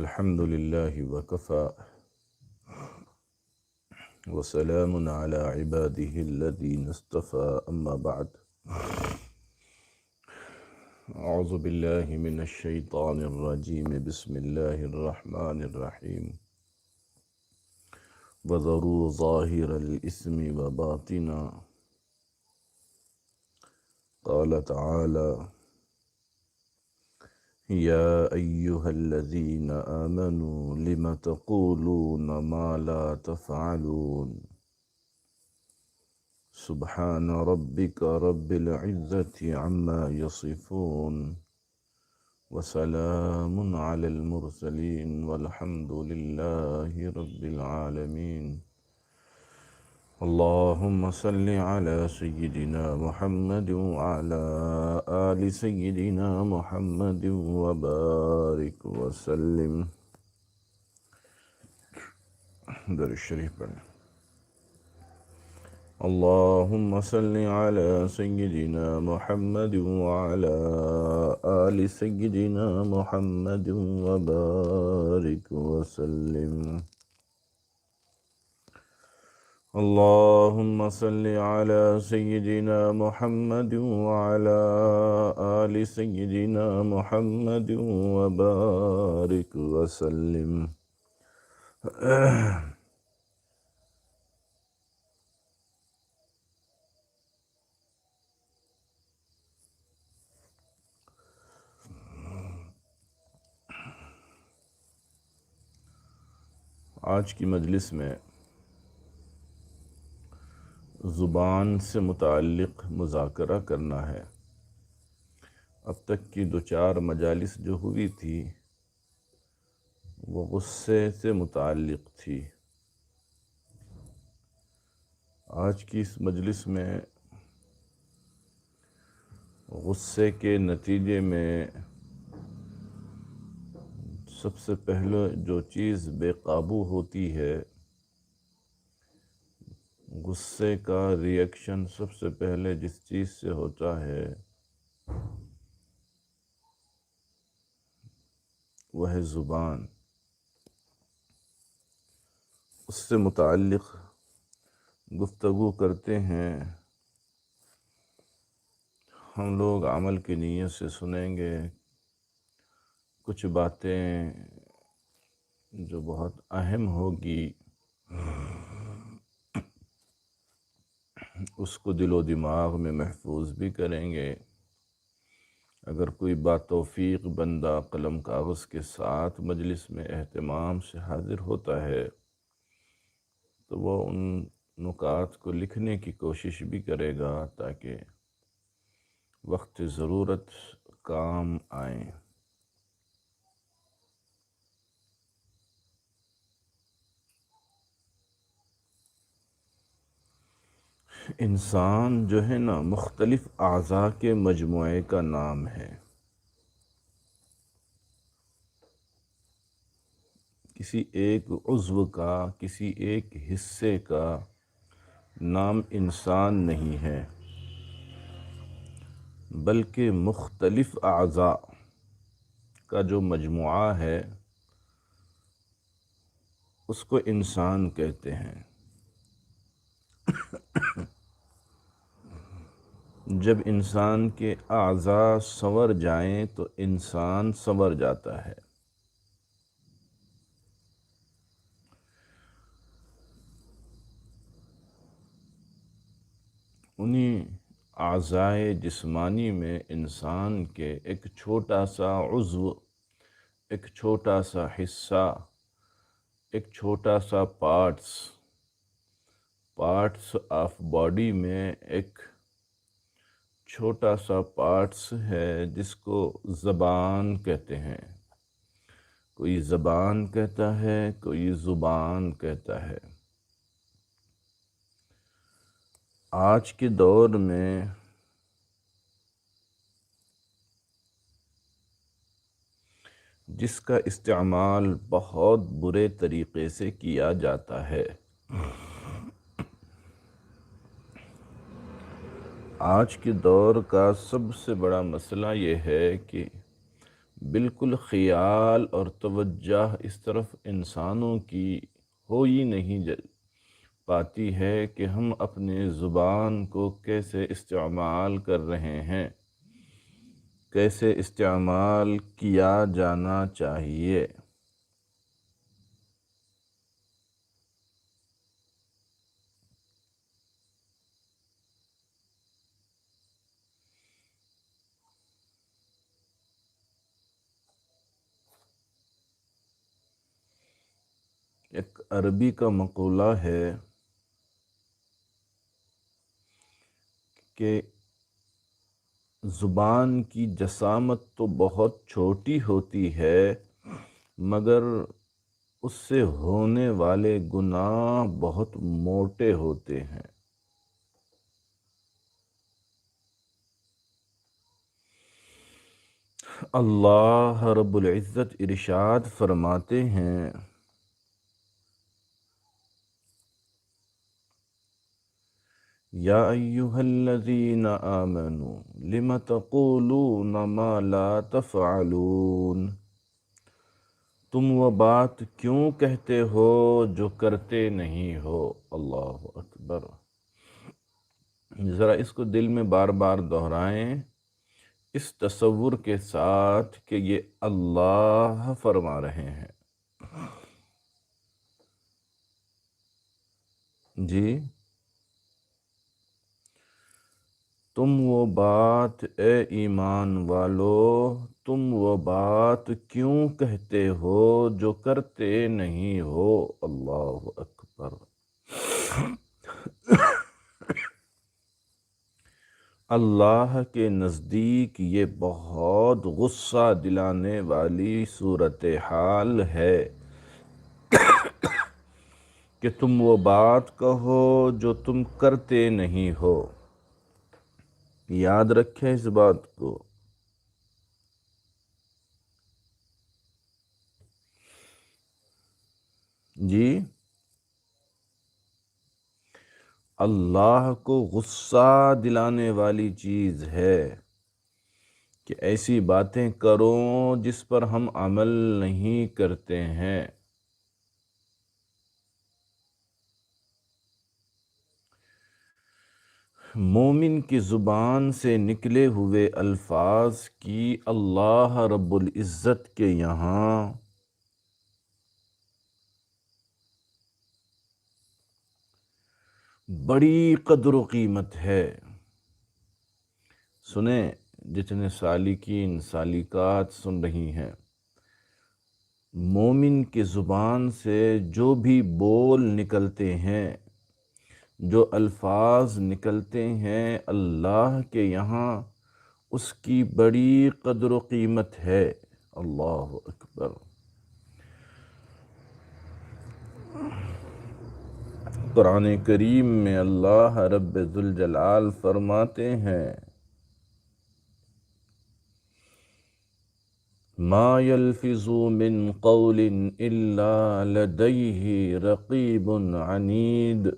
الحمد لله وكفى وسلام على عباده الذين اصطفى أما بعد أعوذ بالله من الشيطان الرجيم بسم الله الرحمن الرحيم وذروا ظاهر الإثم وباطنا قال تعالى يا أيها الذين آمنوا لم تقولون ما لا تفعلون سبحان ربك رب العزة عما يصفون وسلام على المرسلين والحمد لله رب العالمين اللهم صل على سيدنا محمد وعلى آل سيدنا محمد وبارك وسلم. در الشریف پڑھیں. اللهم صل على سيدنا محمد وعلى آل سيدنا محمد وبارك وسلم. اللهم صل على سيدنا محمد وعلى آل سيدنا محمد وبارك وسلم. آج کی مجلس میں زبان سے متعلق مذاکرہ کرنا ہے. اب تک کی 2-4 مجالس جو ہوئی تھی وہ غصے سے متعلق تھی. آج کی اس مجلس میں غصے کے نتیجے میں سب سے پہلے جو چیز بے قابو ہوتی ہے، غصے کا ریئیکشن سب سے پہلے جس چیز سے ہوتا ہے وہ ہے زبان. اس سے متعلق گفتگو کرتے ہیں. ہم لوگ عمل کی نیت سے سنیں گے. کچھ باتیں جو بہت اہم ہوگی اس کو دل و دماغ میں محفوظ بھی کریں گے. اگر کوئی بات توفیق بندہ قلم کاغذ کے ساتھ مجلس میں اہتمام سے حاضر ہوتا ہے تو وہ ان نکات کو لکھنے کی کوشش بھی کرے گا تاکہ وقت ضرورت کام آئیں. انسان جو ہے نا مختلف اعضاء کے مجموعے کا نام ہے. کسی ایک عضو کا، کسی ایک حصے کا نام انسان نہیں ہے، بلکہ مختلف اعضاء کا جو مجموعہ ہے اس کو انسان کہتے ہیں. جب انسان کے اعضاء سنور جائیں تو انسان سنور جاتا ہے. انہی اعضائے جسمانی میں انسان کے ایک چھوٹا سا عضو، ایک چھوٹا سا حصہ، ایک چھوٹا سا پارٹس آف باڈی میں ایک چھوٹا سا پارٹس ہے جس کو زبان کہتے ہیں. کوئی زبان کہتا ہے، کوئی زبان کہتا ہے. آج کے دور میں جس کا استعمال بہت برے طریقے سے کیا جاتا ہے، آج کے دور کا سب سے بڑا مسئلہ یہ ہے کہ بالکل خیال اور توجہ اس طرف انسانوں کی ہو ہی نہیں پاتی ہے کہ ہم اپنے زبان کو کیسے استعمال کر رہے ہیں، کیسے استعمال کیا جانا چاہیے۔ ایک عربی کا مقولہ ہے کہ زبان کی جسامت تو بہت چھوٹی ہوتی ہے، مگر اس سے ہونے والے گناہ بہت موٹے ہوتے ہیں۔ اللہ رب العزت ارشاد فرماتے ہیں، یا ایہا الذین آمنوا لم تقولون ما لا تفعلون، تم وہ بات کیوں کہتے ہو جو کرتے نہیں ہو۔ اللہ اکبر۔ ذرا اس کو دل میں بار بار دہرائیں، اس تصور کے ساتھ کہ یہ اللہ فرما رہے ہیں۔ جی، تم وہ بات، اے ایمان والو، تم وہ بات کیوں کہتے ہو جو کرتے نہیں ہو۔ اللہ اکبر۔ اللہ کے نزدیک یہ بہت غصہ دلانے والی صورتحال ہے کہ تم وہ بات کہو جو تم کرتے نہیں ہو۔ یاد رکھیں اس بات کو۔ جی، اللہ کو غصہ دلانے والی چیز ہے کہ ایسی باتیں کرو جس پر ہم عمل نہیں کرتے ہیں۔ مومن کی زبان سے نکلے ہوئے الفاظ کی اللہ رب العزت کے یہاں بڑی قدر و قیمت ہے۔ سنیں، جتنے سالکین سالکات سن رہی ہیں، مومن کی زبان سے جو بھی بول نکلتے ہیں، جو الفاظ نکلتے ہیں، اللہ کے یہاں اس کی بڑی قدر و قیمت ہے۔ اللہ اکبر۔ قرآن کریم میں اللہ رب ذوالجلال فرماتے ہیں، ما يلفظ من قول الا لديه رقیب عنید۔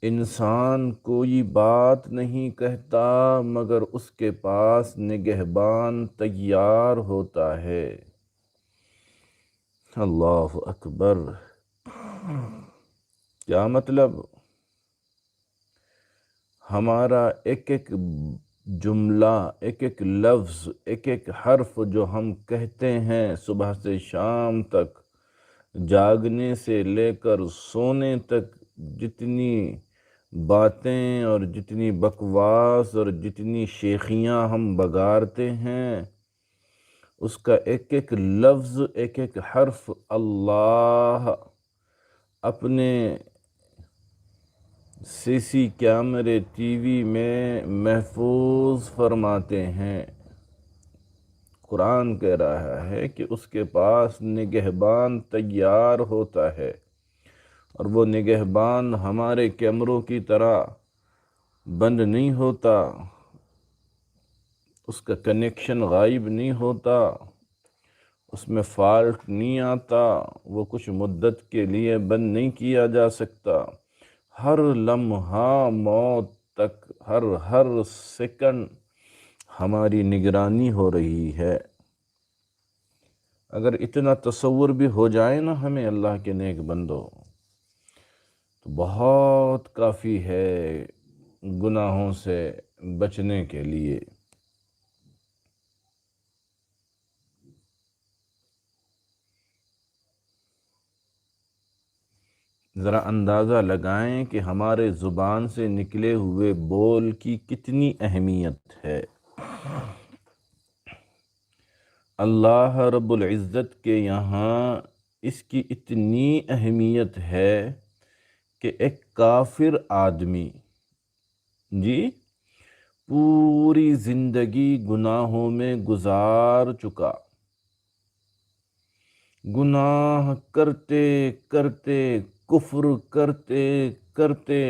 انسان کوئی بات نہیں کہتا مگر اس کے پاس نگہبان تیار ہوتا ہے۔ اللہ اکبر۔ کیا مطلب؟ ہمارا ایک ایک جملہ، ایک ایک لفظ، ایک ایک حرف جو ہم کہتے ہیں صبح سے شام تک، جاگنے سے لے کر سونے تک، جتنی باتیں اور جتنی بکواس اور جتنی شیخیاں ہم بگارتے ہیں، اس کا ایک ایک لفظ، ایک ایک حرف اللہ اپنے سی سی کیمرے ٹی وی میں محفوظ فرماتے ہیں۔ قرآن کہہ رہا ہے کہ اس کے پاس نگہبان تیار ہوتا ہے، اور وہ نگہبان ہمارے کیمروں کی طرح بند نہیں ہوتا، اس کا کنیکشن غائب نہیں ہوتا، اس میں فالٹ نہیں آتا، وہ کچھ مدت کے لیے بند نہیں کیا جا سکتا۔ ہر لمحہ موت تک، ہر سیکنڈ، ہماری نگرانی ہو رہی ہے۔ اگر اتنا تصور بھی ہو جائے نا ہمیں اللہ کے نیک بندو، تو بہت کافی ہے گناہوں سے بچنے کے لیے۔ ذرا اندازہ لگائیں کہ ہمارے زبان سے نکلے ہوئے بول کی کتنی اہمیت ہے۔ اللہ رب العزت کے یہاں اس کی اتنی اہمیت ہے کہ ایک کافر آدمی جی پوری زندگی گناہوں میں گزار چکا، گناہ کرتے کرتے، کفر کرتے کرتے،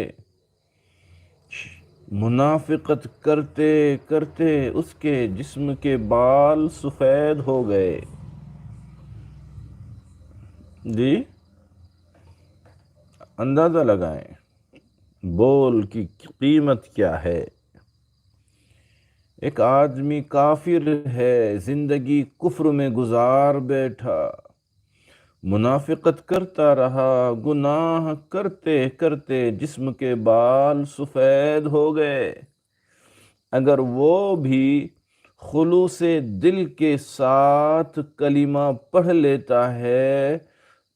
منافقت کرتے کرتے اس کے جسم کے بال سفید ہو گئے۔ جی اندازہ لگائیں بول کی قیمت کیا ہے۔ ایک آدمی کافر ہے، زندگی کفر میں گزار بیٹھا، منافقت کرتا رہا، گناہ کرتے کرتے جسم کے بال سفید ہو گئے۔ اگر وہ بھی خلوص دل کے ساتھ کلمہ پڑھ لیتا ہے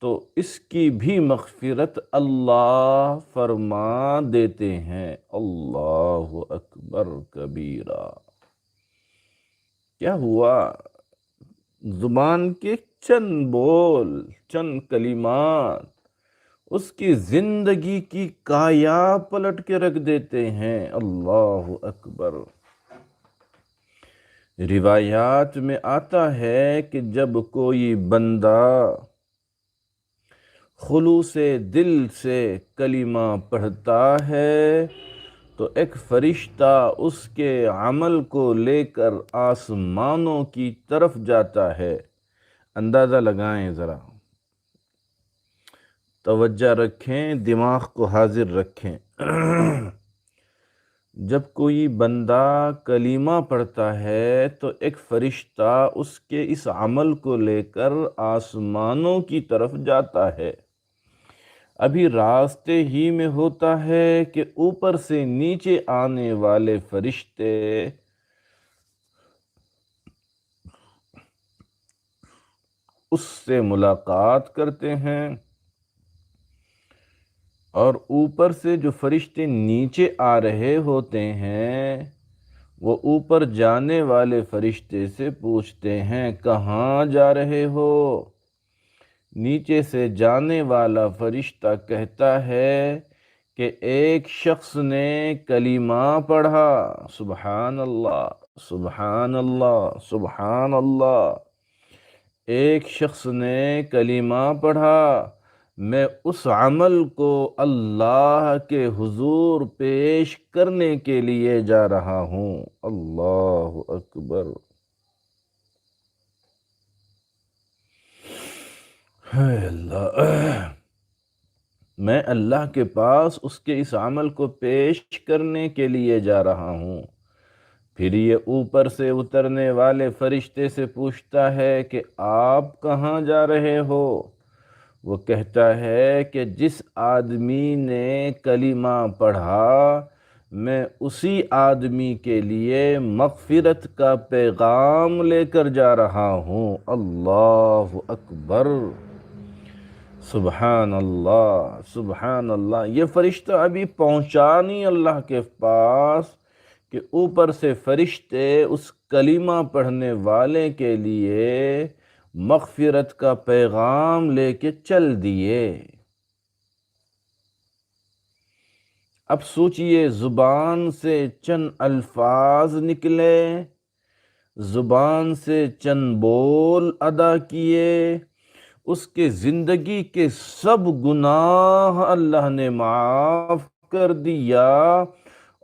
تو اس کی بھی مغفرت اللہ فرما دیتے ہیں۔ اللہ اکبر کبیرہ۔ کیا ہوا؟ زبان کے چند بول، چند کلمات اس کی زندگی کی کایا پلٹ کے رکھ دیتے ہیں۔ اللہ اکبر۔ روایات میں آتا ہے کہ جب کوئی بندہ خلوص دل سے کلمہ پڑھتا ہے تو ایک فرشتہ اس کے عمل کو لے کر آسمانوں کی طرف جاتا ہے۔ اندازہ لگائیں ذرا، توجہ رکھیں، دماغ کو حاضر رکھیں۔ جب کوئی بندہ کلمہ پڑھتا ہے تو ایک فرشتہ اس کے اس عمل کو لے کر آسمانوں کی طرف جاتا ہے۔ ابھی راستے ہی میں ہوتا ہے کہ اوپر سے نیچے آنے والے فرشتے اس سے ملاقات کرتے ہیں، اور اوپر سے جو فرشتے نیچے آ رہے ہوتے ہیں وہ اوپر جانے والے فرشتے سے پوچھتے ہیں کہاں جا رہے ہو؟ نیچے سے جانے والا فرشتہ کہتا ہے کہ ایک شخص نے کلمہ پڑھا۔ سبحان اللہ، سبحان اللہ، سبحان اللہ۔ ایک شخص نے کلمہ پڑھا، میں اس عمل کو اللہ کے حضور پیش کرنے کے لیے جا رہا ہوں۔ اللہ اکبر۔ ہے اللہ، میں اللہ کے پاس اس کے اس عمل کو پیش کرنے کے لیے جا رہا ہوں۔ پھر یہ اوپر سے اترنے والے فرشتے سے پوچھتا ہے کہ آپ کہاں جا رہے ہو؟ وہ کہتا ہے کہ جس آدمی نے کلمہ پڑھا میں اسی آدمی کے لیے مغفرت کا پیغام لے کر جا رہا ہوں۔ اللہ اکبر، سبحان اللہ، سبحان اللہ۔ یہ فرشتہ ابھی پہنچا نہیں اللہ کے پاس کہ اوپر سے فرشتے اس کلمہ پڑھنے والے کے لیے مغفرت کا پیغام لے کے چل دیے۔ اب سوچئے، زبان سے چند الفاظ نکلے، زبان سے چند بول ادا کیے، اس کے زندگی کے سب گناہ اللہ نے معاف کر دیا،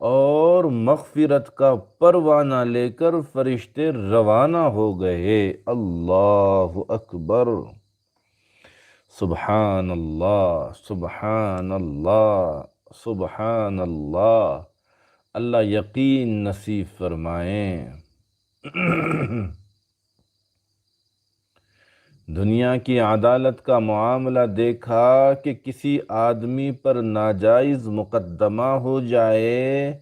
اور مغفرت کا پروانہ لے کر فرشتے روانہ ہو گئے۔ اللہ اکبر، سبحان اللہ، سبحان اللہ، سبحان اللہ۔ اللہ یقین نصیب فرمائیں۔ دنیا کی عدالت کا معاملہ دیکھا کہ کسی آدمی پر ناجائز مقدمہ ہو جائے،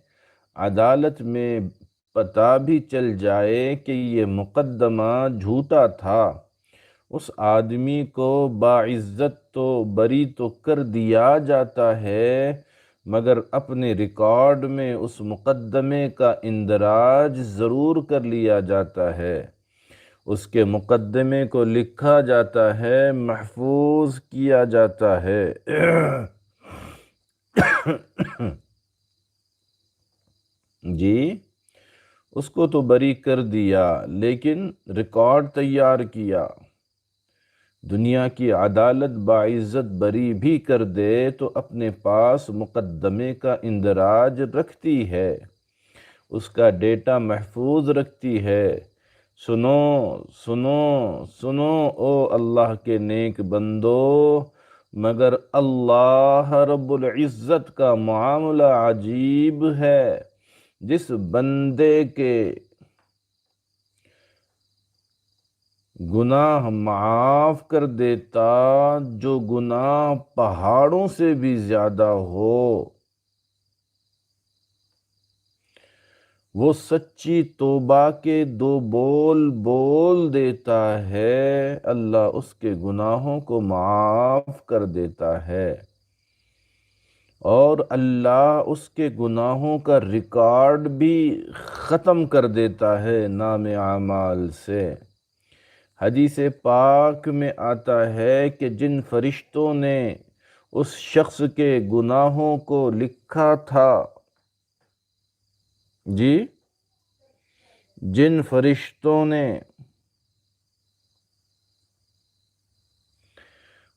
عدالت میں پتہ بھی چل جائے کہ یہ مقدمہ جھوٹا تھا، اس آدمی کو باعزت تو بری تو کر دیا جاتا ہے، مگر اپنے ریکارڈ میں اس مقدمے کا اندراج ضرور کر لیا جاتا ہے، اس کے مقدمے کو لکھا جاتا ہے، محفوظ کیا جاتا ہے۔ جی، اس کو تو بری کر دیا لیکن ریکارڈ تیار کیا۔ دنیا کی عدالت باعزت بری بھی کر دے تو اپنے پاس مقدمے کا اندراج رکھتی ہے، اس کا ڈیٹا محفوظ رکھتی ہے۔ سنو سنو سنو او اللہ کے نیک بندو، مگر اللہ رب العزت کا معاملہ عجیب ہے۔ جس بندے کے گناہ معاف کر دیتا جو گناہ پہاڑوں سے بھی زیادہ ہو، وہ سچی توبہ کے دو بول بول دیتا ہے، اللہ اس کے گناہوں کو معاف کر دیتا ہے، اور اللہ اس کے گناہوں کا ریکارڈ بھی ختم کر دیتا ہے نام اعمال سے۔ حدیث پاک میں آتا ہے کہ جن فرشتوں نے اس شخص کے گناہوں کو لکھا تھا، جی، جن فرشتوں نے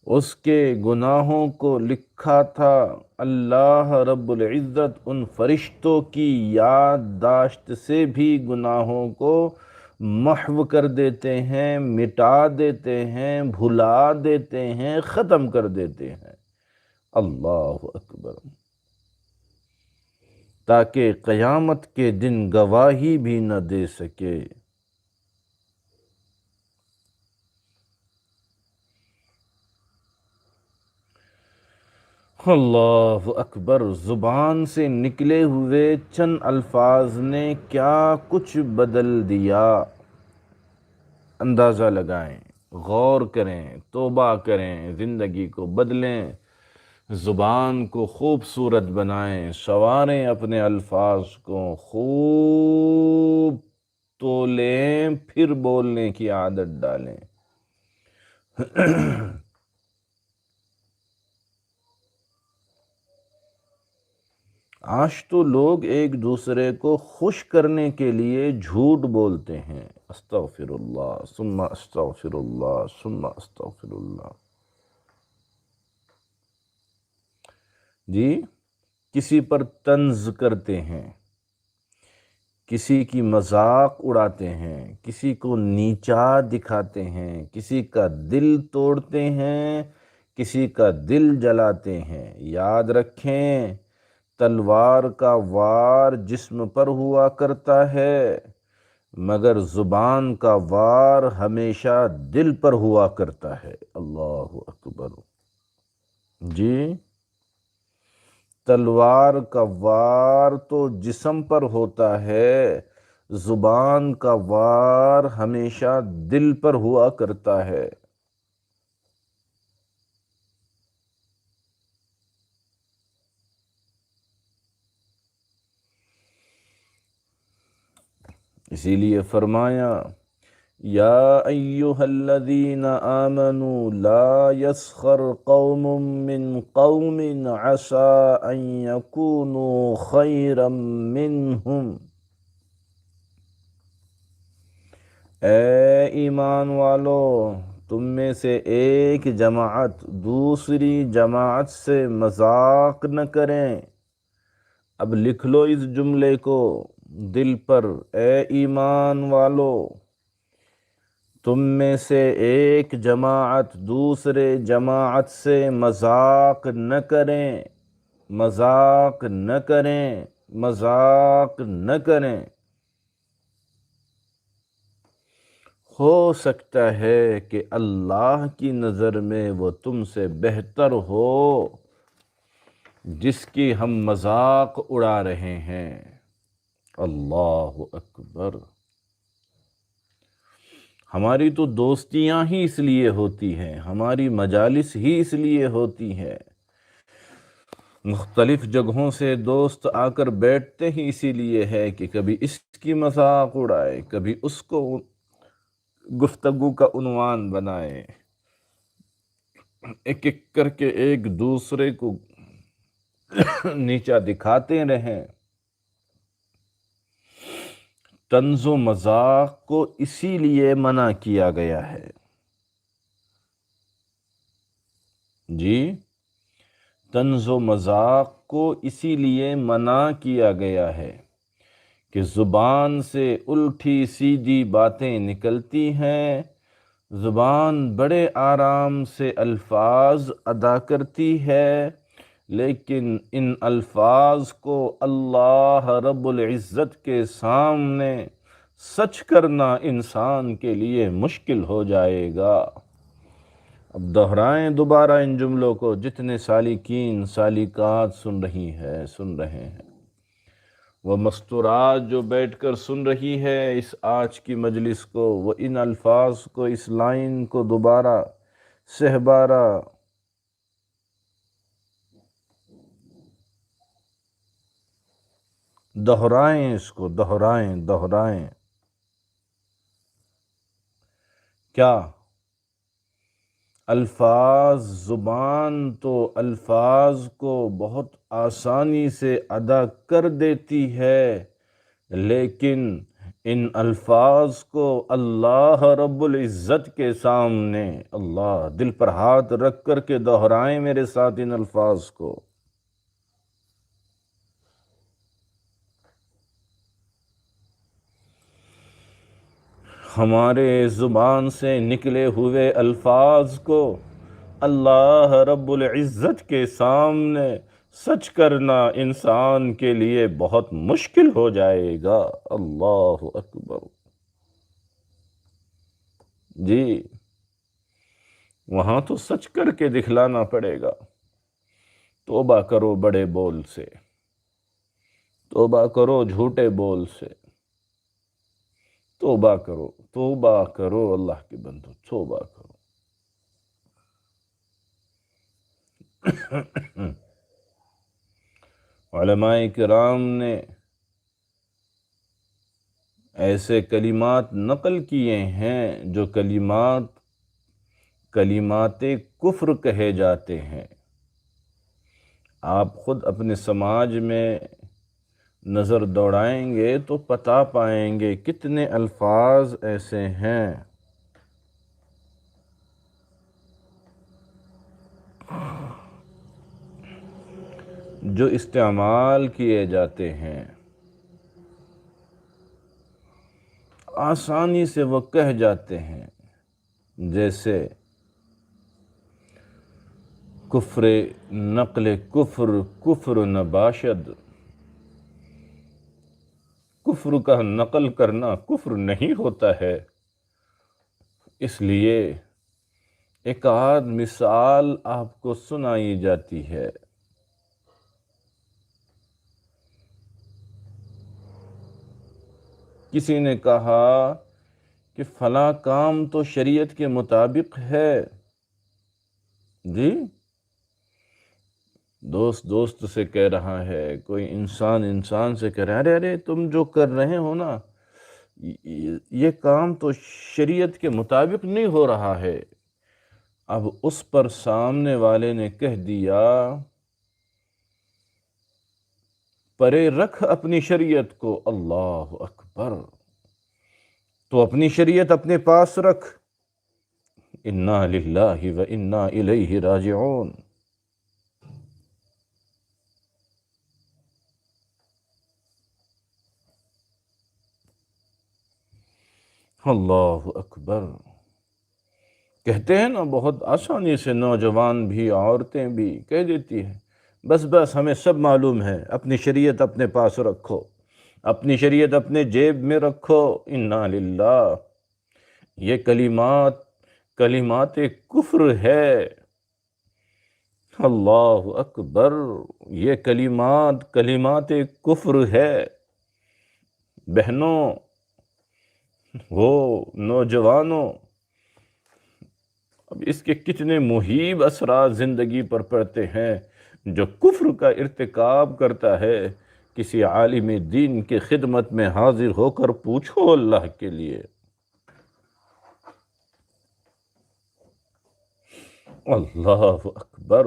اس کے گناہوں کو لکھا تھا، اللہ رب العزت ان فرشتوں کی یادداشت سے بھی گناہوں کو محو کر دیتے ہیں، مٹا دیتے ہیں، بھلا دیتے ہیں، ختم کر دیتے ہیں۔ اللہ اکبر! تاکہ قیامت کے دن گواہی بھی نہ دے سکے۔ اللہ اکبر! زبان سے نکلے ہوئے چند الفاظ نے کیا کچھ بدل دیا، اندازہ لگائیں، غور کریں، توبہ کریں، زندگی کو بدلیں، زبان کو خوبصورت بنائیں، سنواریں، اپنے الفاظ کو خوب تولیں، پھر بولنے کی عادت ڈالیں۔ آج تو لوگ ایک دوسرے کو خوش کرنے کے لیے جھوٹ بولتے ہیں، استغفر اللہ ثم استغفر اللہ ثم استغفر اللہ۔ جی، کسی پر طنز کرتے ہیں، کسی کی مذاق اڑاتے ہیں، کسی کو نیچا دکھاتے ہیں، کسی کا دل توڑتے ہیں، کسی کا دل جلاتے ہیں۔ یاد رکھیں، تلوار کا وار جسم پر ہوا کرتا ہے، مگر زبان کا وار ہمیشہ دل پر ہوا کرتا ہے۔ اللہ اکبر! جی، تلوار کا وار تو جسم پر ہوتا ہے، زبان کا وار ہمیشہ دل پر ہوا کرتا ہے۔ اسی لیے فرمایا، یا ایہا الذین آمنوا لا یسخر قوم من قوم عسى ان یکونوا خیرا منہم۔ اے ایمان والو، تم میں سے ایک جماعت دوسری جماعت سے مذاق نہ کریں۔ اب لکھ لو اس جملے کو دل پر، اے ایمان والو، تم میں سے ایک جماعت دوسرے جماعت سے مذاق نہ کریں، مذاق نہ کریں، مذاق نہ کریں۔ ہو سکتا ہے کہ اللہ کی نظر میں وہ تم سے بہتر ہو جس کی ہم مذاق اڑا رہے ہیں۔ اللہ اکبر۔ ہماری تو دوستیاں ہی اس لیے ہوتی ہیں، ہماری مجالس ہی اس لیے ہوتی ہیں، مختلف جگہوں سے دوست آ کر بیٹھتے ہی اسی لیے ہے کہ کبھی اس کی مذاق اڑائے، کبھی اس کو گفتگو کا عنوان بنائے، ایک ایک کر کے ایک دوسرے کو نیچا دکھاتے رہیں۔ طنز و مذاق کو اسی لیے منع کیا گیا ہے۔ جی، طنز و مذاق کو اسی لیے منع کیا گیا ہے کہ زبان سے الٹی سیدھی باتیں نکلتی ہیں، زبان بڑے آرام سے الفاظ ادا کرتی ہے، لیکن ان الفاظ کو اللہ رب العزت کے سامنے سچ کرنا انسان کے لیے مشکل ہو جائے گا۔ اب دہرائیں دوبارہ ان جملوں کو، جتنے سالکین سالکات سن رہے ہیں، وہ مستورات جو بیٹھ کر سن رہی ہے اس آج کی مجلس کو، وہ ان الفاظ کو، اس لائن کو دوبارہ سہبارہ دہرائیں، اس کو دہرائیں۔ کیا الفاظ، زبان تو الفاظ کو بہت آسانی سے ادا کر دیتی ہے، لیکن ان الفاظ کو اللہ رب العزت کے سامنے، اللہ، دل پر ہاتھ رکھ کر کے دہرائیں میرے ساتھ ان الفاظ کو۔ ہمارے زبان سے نکلے ہوئے الفاظ کو اللہ رب العزت کے سامنے سچ کرنا انسان کے لیے بہت مشکل ہو جائے گا۔ اللہ اکبر۔ جی، وہاں تو سچ کر کے دکھلانا پڑے گا۔ توبہ کرو بڑے بول سے، توبہ کرو جھوٹے بول سے، توبہ کرو اللہ کے بندو، توبہ کرو۔ علماء کرام نے ایسے کلمات نقل کیے ہیں جو کلمات کفر کہے جاتے ہیں۔ آپ خود اپنے سماج میں نظر دوڑائیں گے تو پتا پائیں گے کتنے الفاظ ایسے ہیں جو استعمال کیے جاتے ہیں، آسانی سے وہ کہہ جاتے ہیں، جیسے کفر، نقل کفر نباشد۔ کفر کا نقل کرنا کفر نہیں ہوتا ہے۔ اس لیے ایک آدھ مثال آپ کو سنائی جاتی ہے۔ کسی نے کہا کہ فلاں کام تو شریعت کے مطابق ہے۔ جی، دوست سے کہہ رہا ہے، کوئی انسان سے کہہ رہا ہے، ارے تم جو کر رہے ہو نا، یہ کام تو شریعت کے مطابق نہیں ہو رہا ہے۔ اب اس پر سامنے والے نے کہہ دیا، پرے رکھ اپنی شریعت کو۔ اللہ اکبر۔ تو اپنی شریعت اپنے پاس رکھ۔ انا للہ و انا الیہ راجعون۔ اللہ اکبر۔ کہتے ہیں نا، بہت آسانی سے نوجوان بھی، عورتیں بھی کہہ دیتی ہیں، بس ہمیں سب معلوم ہے، اپنی شریعت اپنے پاس رکھو، اپنی شریعت اپنے جیب میں رکھو۔ انا للہ۔ یہ کلمات کفر ہے۔ اللہ اکبر، یہ کلمات کفر ہے۔ بہنوں، ہو نوجوانوں، اب اس کے کتنے مہیب اثرات زندگی پر پڑتے ہیں۔ جو کفر کا ارتکاب کرتا ہے، کسی عالم دین کی خدمت میں حاضر ہو کر پوچھو اللہ کے لیے۔ اللہ اکبر۔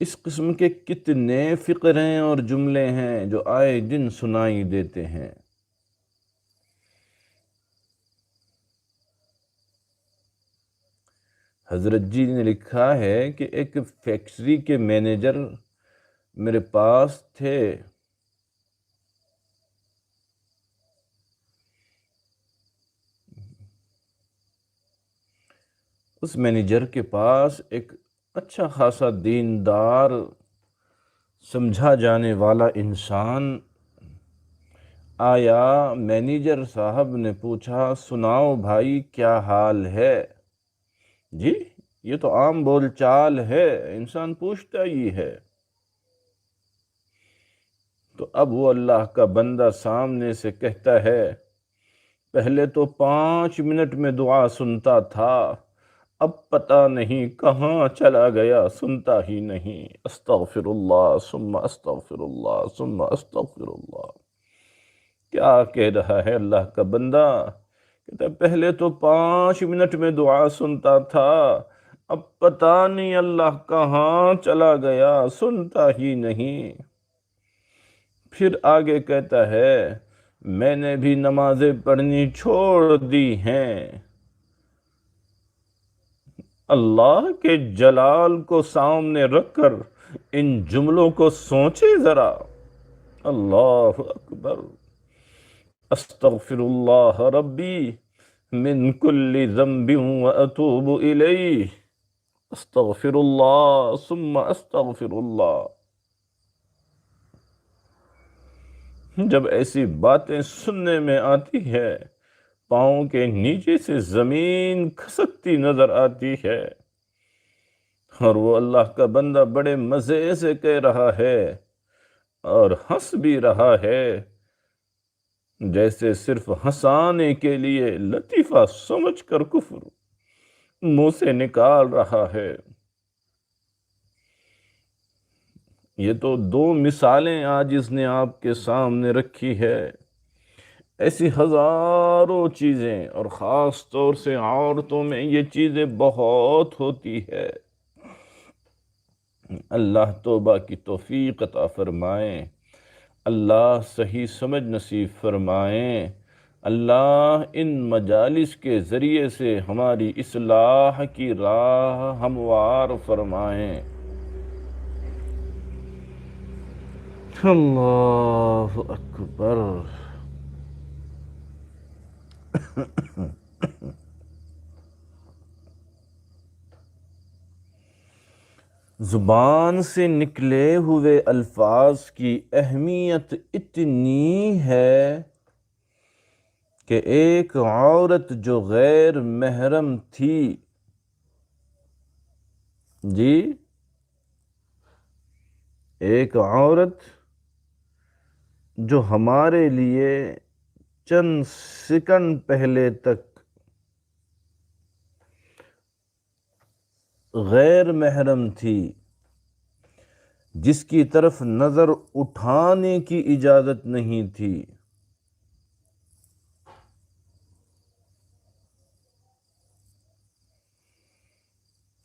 اس قسم کے کتنے فقریں اور جملے ہیں جو آئے دن سنائی دیتے ہیں۔ حضرت جی نے لکھا ہے کہ ایک فیکٹری کے مینیجر میرے پاس تھے۔ اس مینیجر کے پاس ایک اچھا خاصا دیندار سمجھا جانے والا انسان آیا۔ مینیجر صاحب نے پوچھا، سناؤ بھائی کیا حال ہے؟ جی یہ تو عام بول چال ہے، انسان پوچھتا ہی ہے۔ تو اب وہ اللہ کا بندہ سامنے سے کہتا ہے، پہلے تو 5 منٹ میں دعا سنتا تھا، اب پتہ نہیں کہاں چلا گیا، سنتا ہی نہیں۔ استغفر اللہ ثم استغفر اللہ ثم استغفر اللہ۔ کیا کہہ رہا ہے اللہ کا بندہ؟ کہتا ہے پہلے تو 5 منٹ میں دعا سنتا تھا، اب پتہ نہیں اللہ کہاں چلا گیا، سنتا ہی نہیں۔ پھر آگے کہتا ہے، میں نے بھی نمازیں پڑھنی چھوڑ دی ہیں۔ اللہ کے جلال کو سامنے رکھ کر ان جملوں کو سوچے ذرا۔ اللہ اکبر۔ استغفر اللہ ربی من کل ذنب واتوب الیہ۔ استغفر اللہ ثم استغفر اللہ۔ جب ایسی باتیں سننے میں آتی ہے، پاؤں کے نیچے سے زمین کھسکتی نظر آتی ہے، اور وہ اللہ کا بندہ بڑے مزے سے کہہ رہا ہے اور ہنس بھی رہا ہے، جیسے صرف ہنسانے کے لیے لطیفہ سمجھ کر کفر منہ سے نکال رہا ہے۔ یہ تو 2 مثالیں آج اس نے آپ کے سامنے رکھی ہے۔ ایسی ہزاروں چیزیں، اور خاص طور سے عورتوں میں یہ چیزیں بہت ہوتی ہے۔ اللہ توبہ کی توفیق عطا فرمائیں، اللہ صحیح سمجھ نصیب فرمائیں، اللہ ان مجالس کے ذریعے سے ہماری اصلاح کی راہ ہموار فرمائیں۔ اللہ اکبر۔ زبان سے نکلے ہوئے الفاظ کی اہمیت اتنی ہے کہ ایک عورت جو غیر محرم تھی، جی ایک عورت جو ہمارے لیے چند سیکنڈ پہلے تک غیر محرم تھی، جس کی طرف نظر اٹھانے کی اجازت نہیں تھی،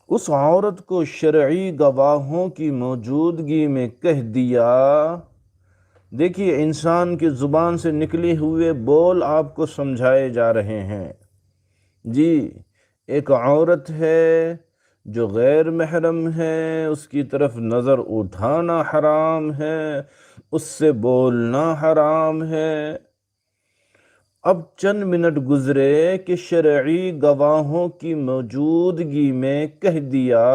اس عورت کو شرعی گواہوں کی موجودگی میں کہہ دیا۔ دیکھیے انسان کی زبان سے نکلے ہوئے بول آپ کو سمجھائے جا رہے ہیں۔ جی ایک عورت ہے جو غیر محرم ہے، اس کی طرف نظر اٹھانا حرام ہے، اس سے بولنا حرام ہے۔ اب چند منٹ گزرے کہ شرعی گواہوں کی موجودگی میں کہہ دیا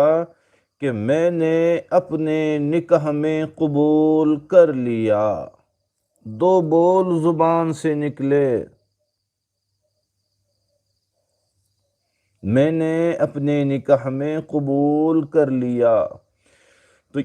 کہ میں نے اپنے نکاح میں قبول کر لیا۔ دو بول زبان سے نکلے، میں نے اپنے نکاح میں قبول کر لیا۔ تو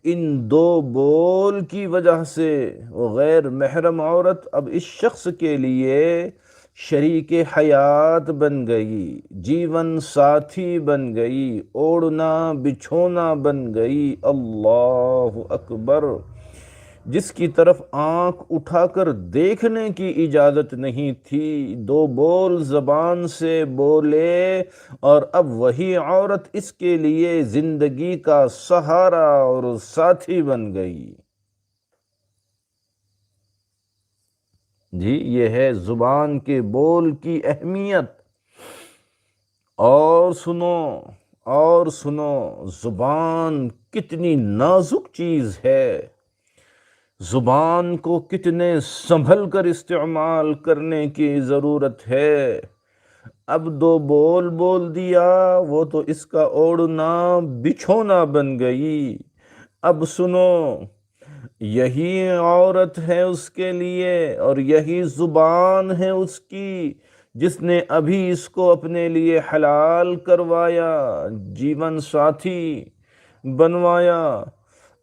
ان دو بول کی وجہ سے وہ غیر محرم عورت اب اس شخص کے لیے شریک حیات بن گئی، جیون ساتھی بن گئی، اوڑھنا بچھونا بن گئی۔ اللہ اکبر! جس کی طرف آنکھ اٹھا کر دیکھنے کی اجازت نہیں تھی، دو بول زبان سے بولے اور اب وہی عورت اس کے لیے زندگی کا سہارا اور ساتھی بن گئی۔ جی، یہ ہے زبان کے بول کی اہمیت۔ اور سنو زبان کتنی نازک چیز ہے، زبان کو کتنے سنبھل کر استعمال کرنے کی ضرورت ہے۔ اب دو بول دیا، وہ تو اس کا اوڑھنا بچھونا بن گئی۔ اب سنو، یہی عورت ہے اس کے لیے اور یہی زبان ہے اس کی جس نے ابھی اس کو اپنے لیے حلال کروایا، جیون ساتھی بنوایا۔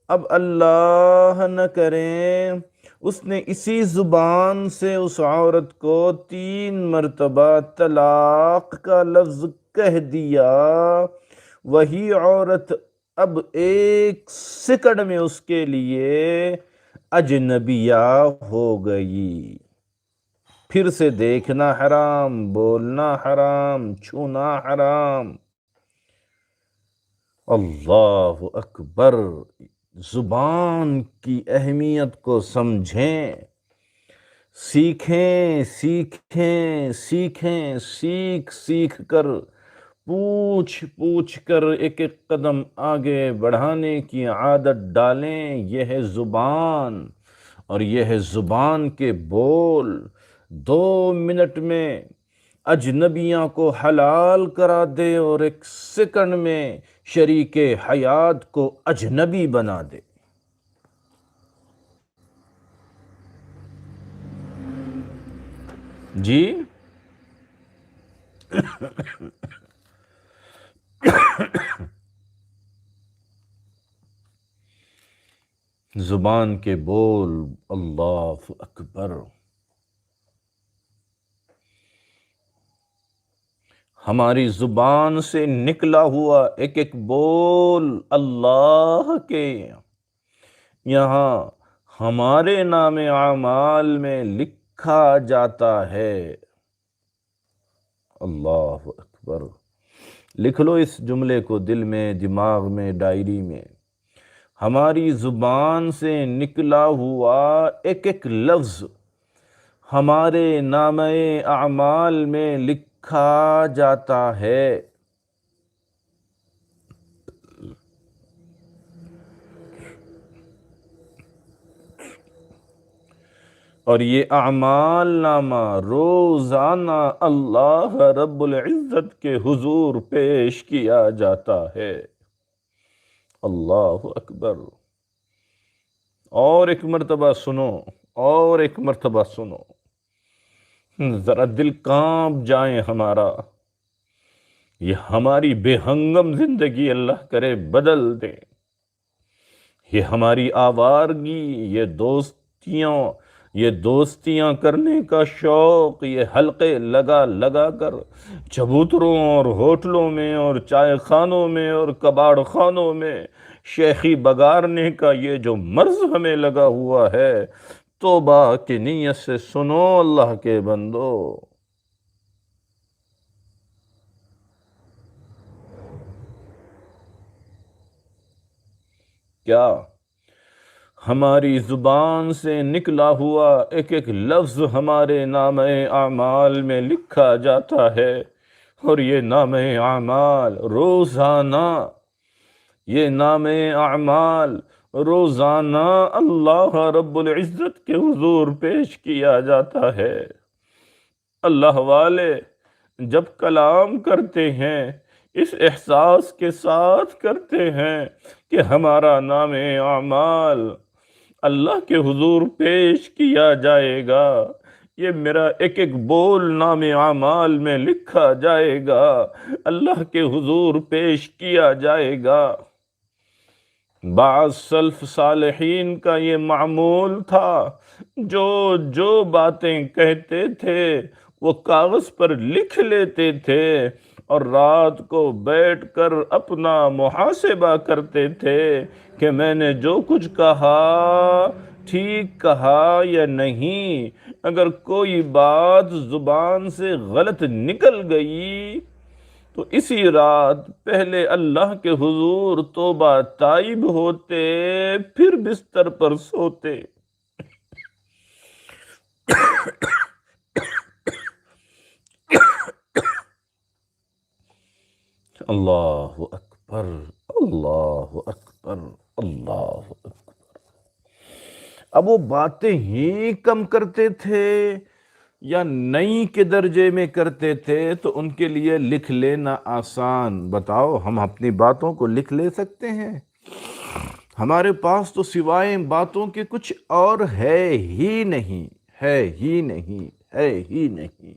اب اللہ نہ کریں اس نے اسی زبان سے اس عورت کو 3 مرتبہ طلاق کا لفظ کہہ دیا، وہی عورت اب 1 سیکنڈ میں اس کے لیے اجنبیہ ہو گئی۔ پھر سے دیکھنا حرام، بولنا حرام، چھونا حرام۔ اللہ اکبر! زبان کی اہمیت کو سمجھیں، سیکھیں، سیکھ کر، پوچھ کر ایک قدم آگے بڑھانے کی عادت ڈالیں۔ یہ ہے زبان اور یہ ہے زبان کے بول۔ 2 منٹ میں اجنبیوں کو حلال کرا دے اور 1 سیکنڈ میں شریک حیات کو اجنبی بنا دے۔ جی، زبان کے بول، اللہ اکبر! ہماری زبان سے نکلا ہوا ایک بول اللہ کے یہاں ہمارے نام اعمال میں لکھا جاتا ہے۔ اللہ اکبر! لکھ لو اس جملے کو دل میں، دماغ میں، ڈائری میں۔ ہماری زبان سے نکلا ہوا ایک لفظ ہمارے نام اعمال میں لکھا جاتا ہے۔ اور یہ اعمال نامہ روزانہ اللہ رب العزت کے حضور پیش کیا جاتا ہے۔ اللہ اکبر! اور ایک مرتبہ سنو، ذرا دل کانپ جائیں ہمارا۔ یہ ہماری بے ہنگم زندگی اللہ کرے بدل دے۔ یہ ہماری آوارگی، یہ دوستیاں کرنے کا شوق، یہ حلقے لگا کر چبوتروں اور ہوٹلوں میں اور چائے خانوں میں اور کباڑ خانوں میں شیخی بگارنے کا یہ جو مرض ہمیں لگا ہوا ہے، توبہ کی نیت سے سنو اللہ کے بندو۔ کیا ہماری زبان سے نکلا ہوا ایک لفظ ہمارے نام اعمال میں لکھا جاتا ہے، اور یہ نام اعمال روزانہ اللہ رب العزت کے حضور پیش کیا جاتا ہے۔ اللہ والے جب کلام کرتے ہیں اس احساس کے ساتھ کرتے ہیں کہ ہمارا نام اعمال اللہ کے حضور پیش کیا جائے گا، یہ میرا ایک ایک بول نام اعمال میں لکھا جائے گا، اللہ کے حضور پیش کیا جائے گا۔ بعض سلف صالحین کا یہ معمول تھا، جو جو باتیں کہتے تھے وہ کاغذ پر لکھ لیتے تھے اور رات کو بیٹھ کر اپنا محاسبہ کرتے تھے کہ میں نے جو کچھ کہا ٹھیک کہا یا نہیں۔ اگر کوئی بات زبان سے غلط نکل گئی تو اسی رات پہلے اللہ کے حضور توبہ تائب ہوتے، پھر بستر پر سوتے۔ اللہ اکبر، اللہ اکبر، اللہ اکبر۔ اب وہ باتیں ہی کم کرتے تھے یا نئی کے درجے میں کرتے تھے تو ان کے لیے لکھ لینا آسان۔ بتاؤ، ہم اپنی باتوں کو لکھ لے سکتے ہیں؟ ہمارے پاس تو سوائے باتوں کے کچھ اور ہے ہی نہیں، ہے ہی نہیں، ہے ہی نہیں۔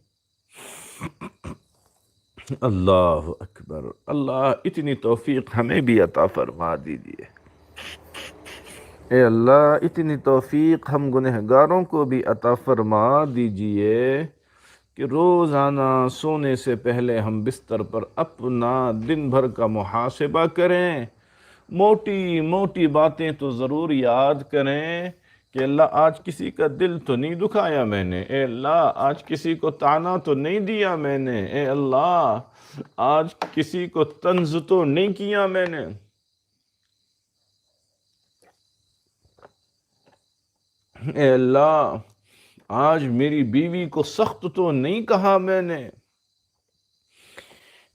اللہ اکبر، اللہ اتنی توفیق ہمیں بھی عطا فرما دیجیے۔ اے اللہ اتنی توفیق ہم گنہگاروں کو بھی عطا فرما دیجیے کہ روزانہ سونے سے پہلے ہم بستر پر اپنا دن بھر کا محاسبہ کریں، موٹی موٹی باتیں تو ضرور یاد کریں کہ اللہ آج کسی کا دل تو نہیں دکھایا میں نے، اے اللہ آج کسی کو طعنہ تو نہیں دیا میں نے، اے اللہ آج کسی کو طنز تو نہیں کیا میں نے، اے اللہ آج میری بیوی کو سخت تو نہیں کہا میں نے۔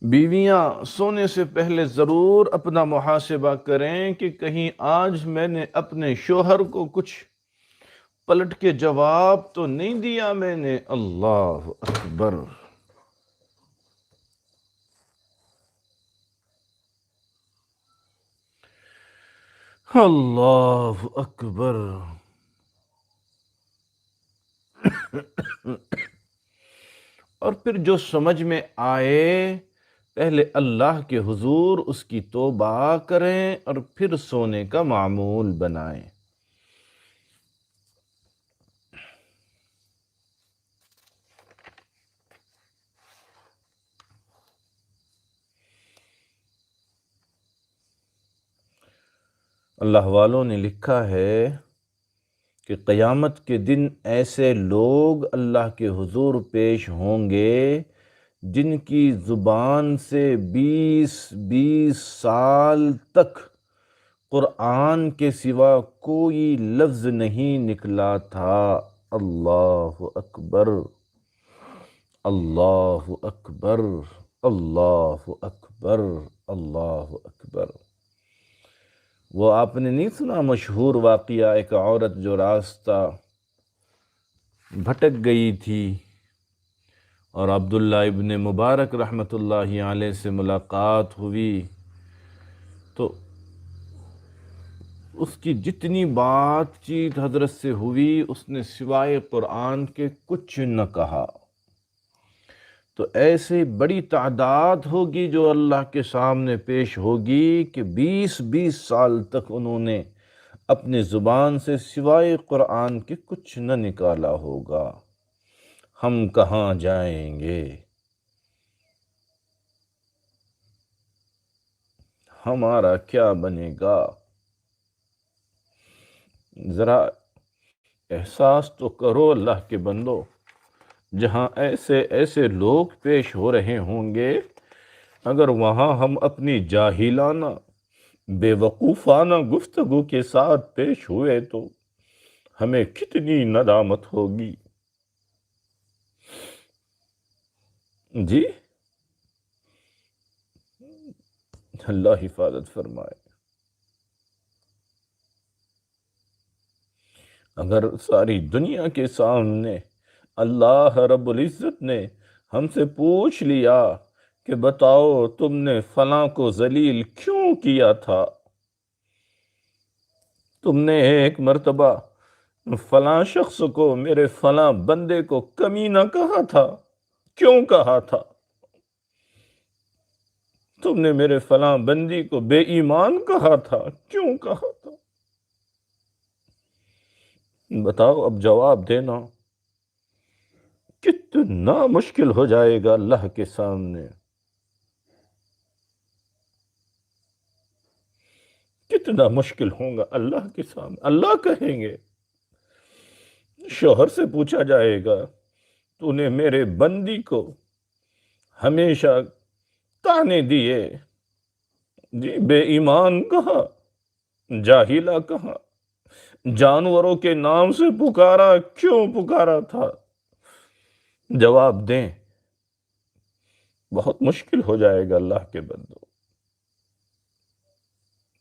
بیویاں سونے سے پہلے ضرور اپنا محاسبہ کریں کہ کہیں آج میں نے اپنے شوہر کو کچھ پلٹ کے جواب تو نہیں دیا میں نے۔ اللہ اکبر، اللہ اکبر۔ اور پھر جو سمجھ میں آئے پہلے اللہ کے حضور اس کی توبہ کریں اور پھر سونے کا معمول بنائیں۔ اللہ والوں نے لکھا ہے کہ قیامت کے دن ایسے لوگ اللہ کے حضور پیش ہوں گے جن کی زبان سے 20 سال تک قرآن کے سوا کوئی لفظ نہیں نکلا تھا۔ اللہ اکبر، اللہ اکبر، اللہ اکبر، اللہ اکبر۔ وہ آپ نے نہیں سنا مشہور واقعہ، ایک عورت جو راستہ بھٹک گئی تھی اور عبداللہ ابن مبارک رحمۃ اللہ علیہ سے ملاقات ہوئی تو اس کی جتنی بات چیت حضرت سے ہوئی اس نے سوائے قرآن کے کچھ نہ کہا۔ تو ایسی بڑی تعداد ہوگی جو اللہ کے سامنے پیش ہوگی کہ 20 سال تک انہوں نے اپنے زبان سے سوائے قرآن کے کچھ نہ نکالا ہوگا۔ ہم کہاں جائیں گے؟ ہمارا کیا بنے گا؟ ذرا احساس تو کرو اللہ کے بندو، جہاں ایسے ایسے لوگ پیش ہو رہے ہوں گے، اگر وہاں ہم اپنی جاہلانہ بے وقوفانہ گفتگو کے ساتھ پیش ہوئے تو ہمیں کتنی ندامت ہوگی۔ جی اللہ حفاظت فرمائے۔ اگر ساری دنیا کے سامنے اللہ رب العزت نے ہم سے پوچھ لیا کہ بتاؤ تم نے فلاں کو ذلیل کیوں کیا تھا؟ تم نے ایک مرتبہ فلاں شخص کو، میرے فلاں بندے کو کمینہ کہا تھا، کیوں کہا تھا؟ تم نے میرے فلاں بندی کو بے ایمان کہا تھا، کیوں کہا تھا؟ بتاؤ، اب جواب دینا کتنا مشکل ہو جائے گا اللہ کے سامنے، کتنا مشکل ہوگا اللہ کے سامنے۔ اللہ کہیں گے، شوہر سے پوچھا جائے گا تو نے میرے بندی کو ہمیشہ تانے دیے، جی بے ایمان کہا، جاہلہ کہا، جانوروں کے نام سے پکارا، کیوں پکارا تھا؟ جواب دیں، بہت مشکل ہو جائے گا اللہ کے بندوں،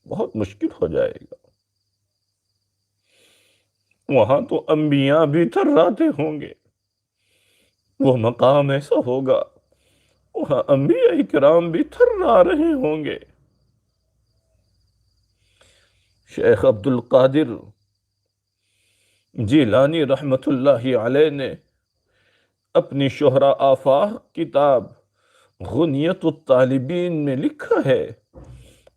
بہت مشکل ہو جائے گا۔ وہاں تو انبیاء بھی تھراتے ہوں گے، وہ مقام ایسا ہوگا وہاں انبیاء کرام بھی تھرا رہے ہوں گے۔ شیخ عبد القادر جیلانی رحمت اللہ علیہ نے اپنی شہرہ آفاق کتاب غنیت الطالبین میں لکھا ہے،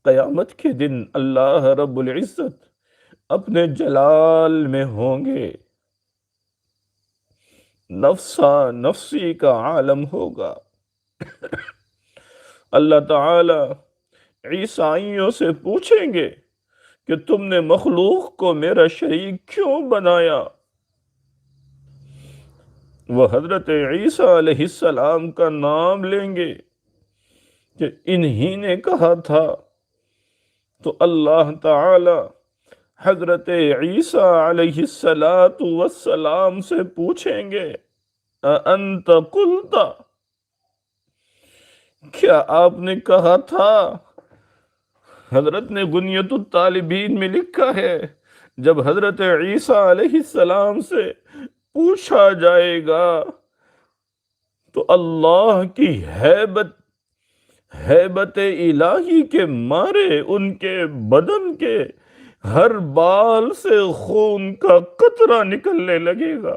قیامت کے دن اللہ رب العزت اپنے جلال میں ہوں گے، نفسا نفسی کا عالم ہوگا۔ اللہ تعالی عیسائیوں سے پوچھیں گے کہ تم نے مخلوق کو میرا شریک کیوں بنایا؟ وہ حضرت عیسیٰ علیہ السلام کا نام لیں گے کہ انہی نے کہا تھا، تو اللہ تعالی حضرت عیسیٰ علیہ السلام سے پوچھیں گے، اَأَنْتَ قُلْتَ، کیا آپ نے کہا تھا؟ حضرت نے غنیت الطالبین میں لکھا ہے، جب حضرت عیسیٰ علیہ السلام سے پوچھا جائے گا تو اللہ کی ہیبت الہی کے مارے ان کے بدن کے ہر بال سے خون کا قطرہ نکلنے لگے گا۔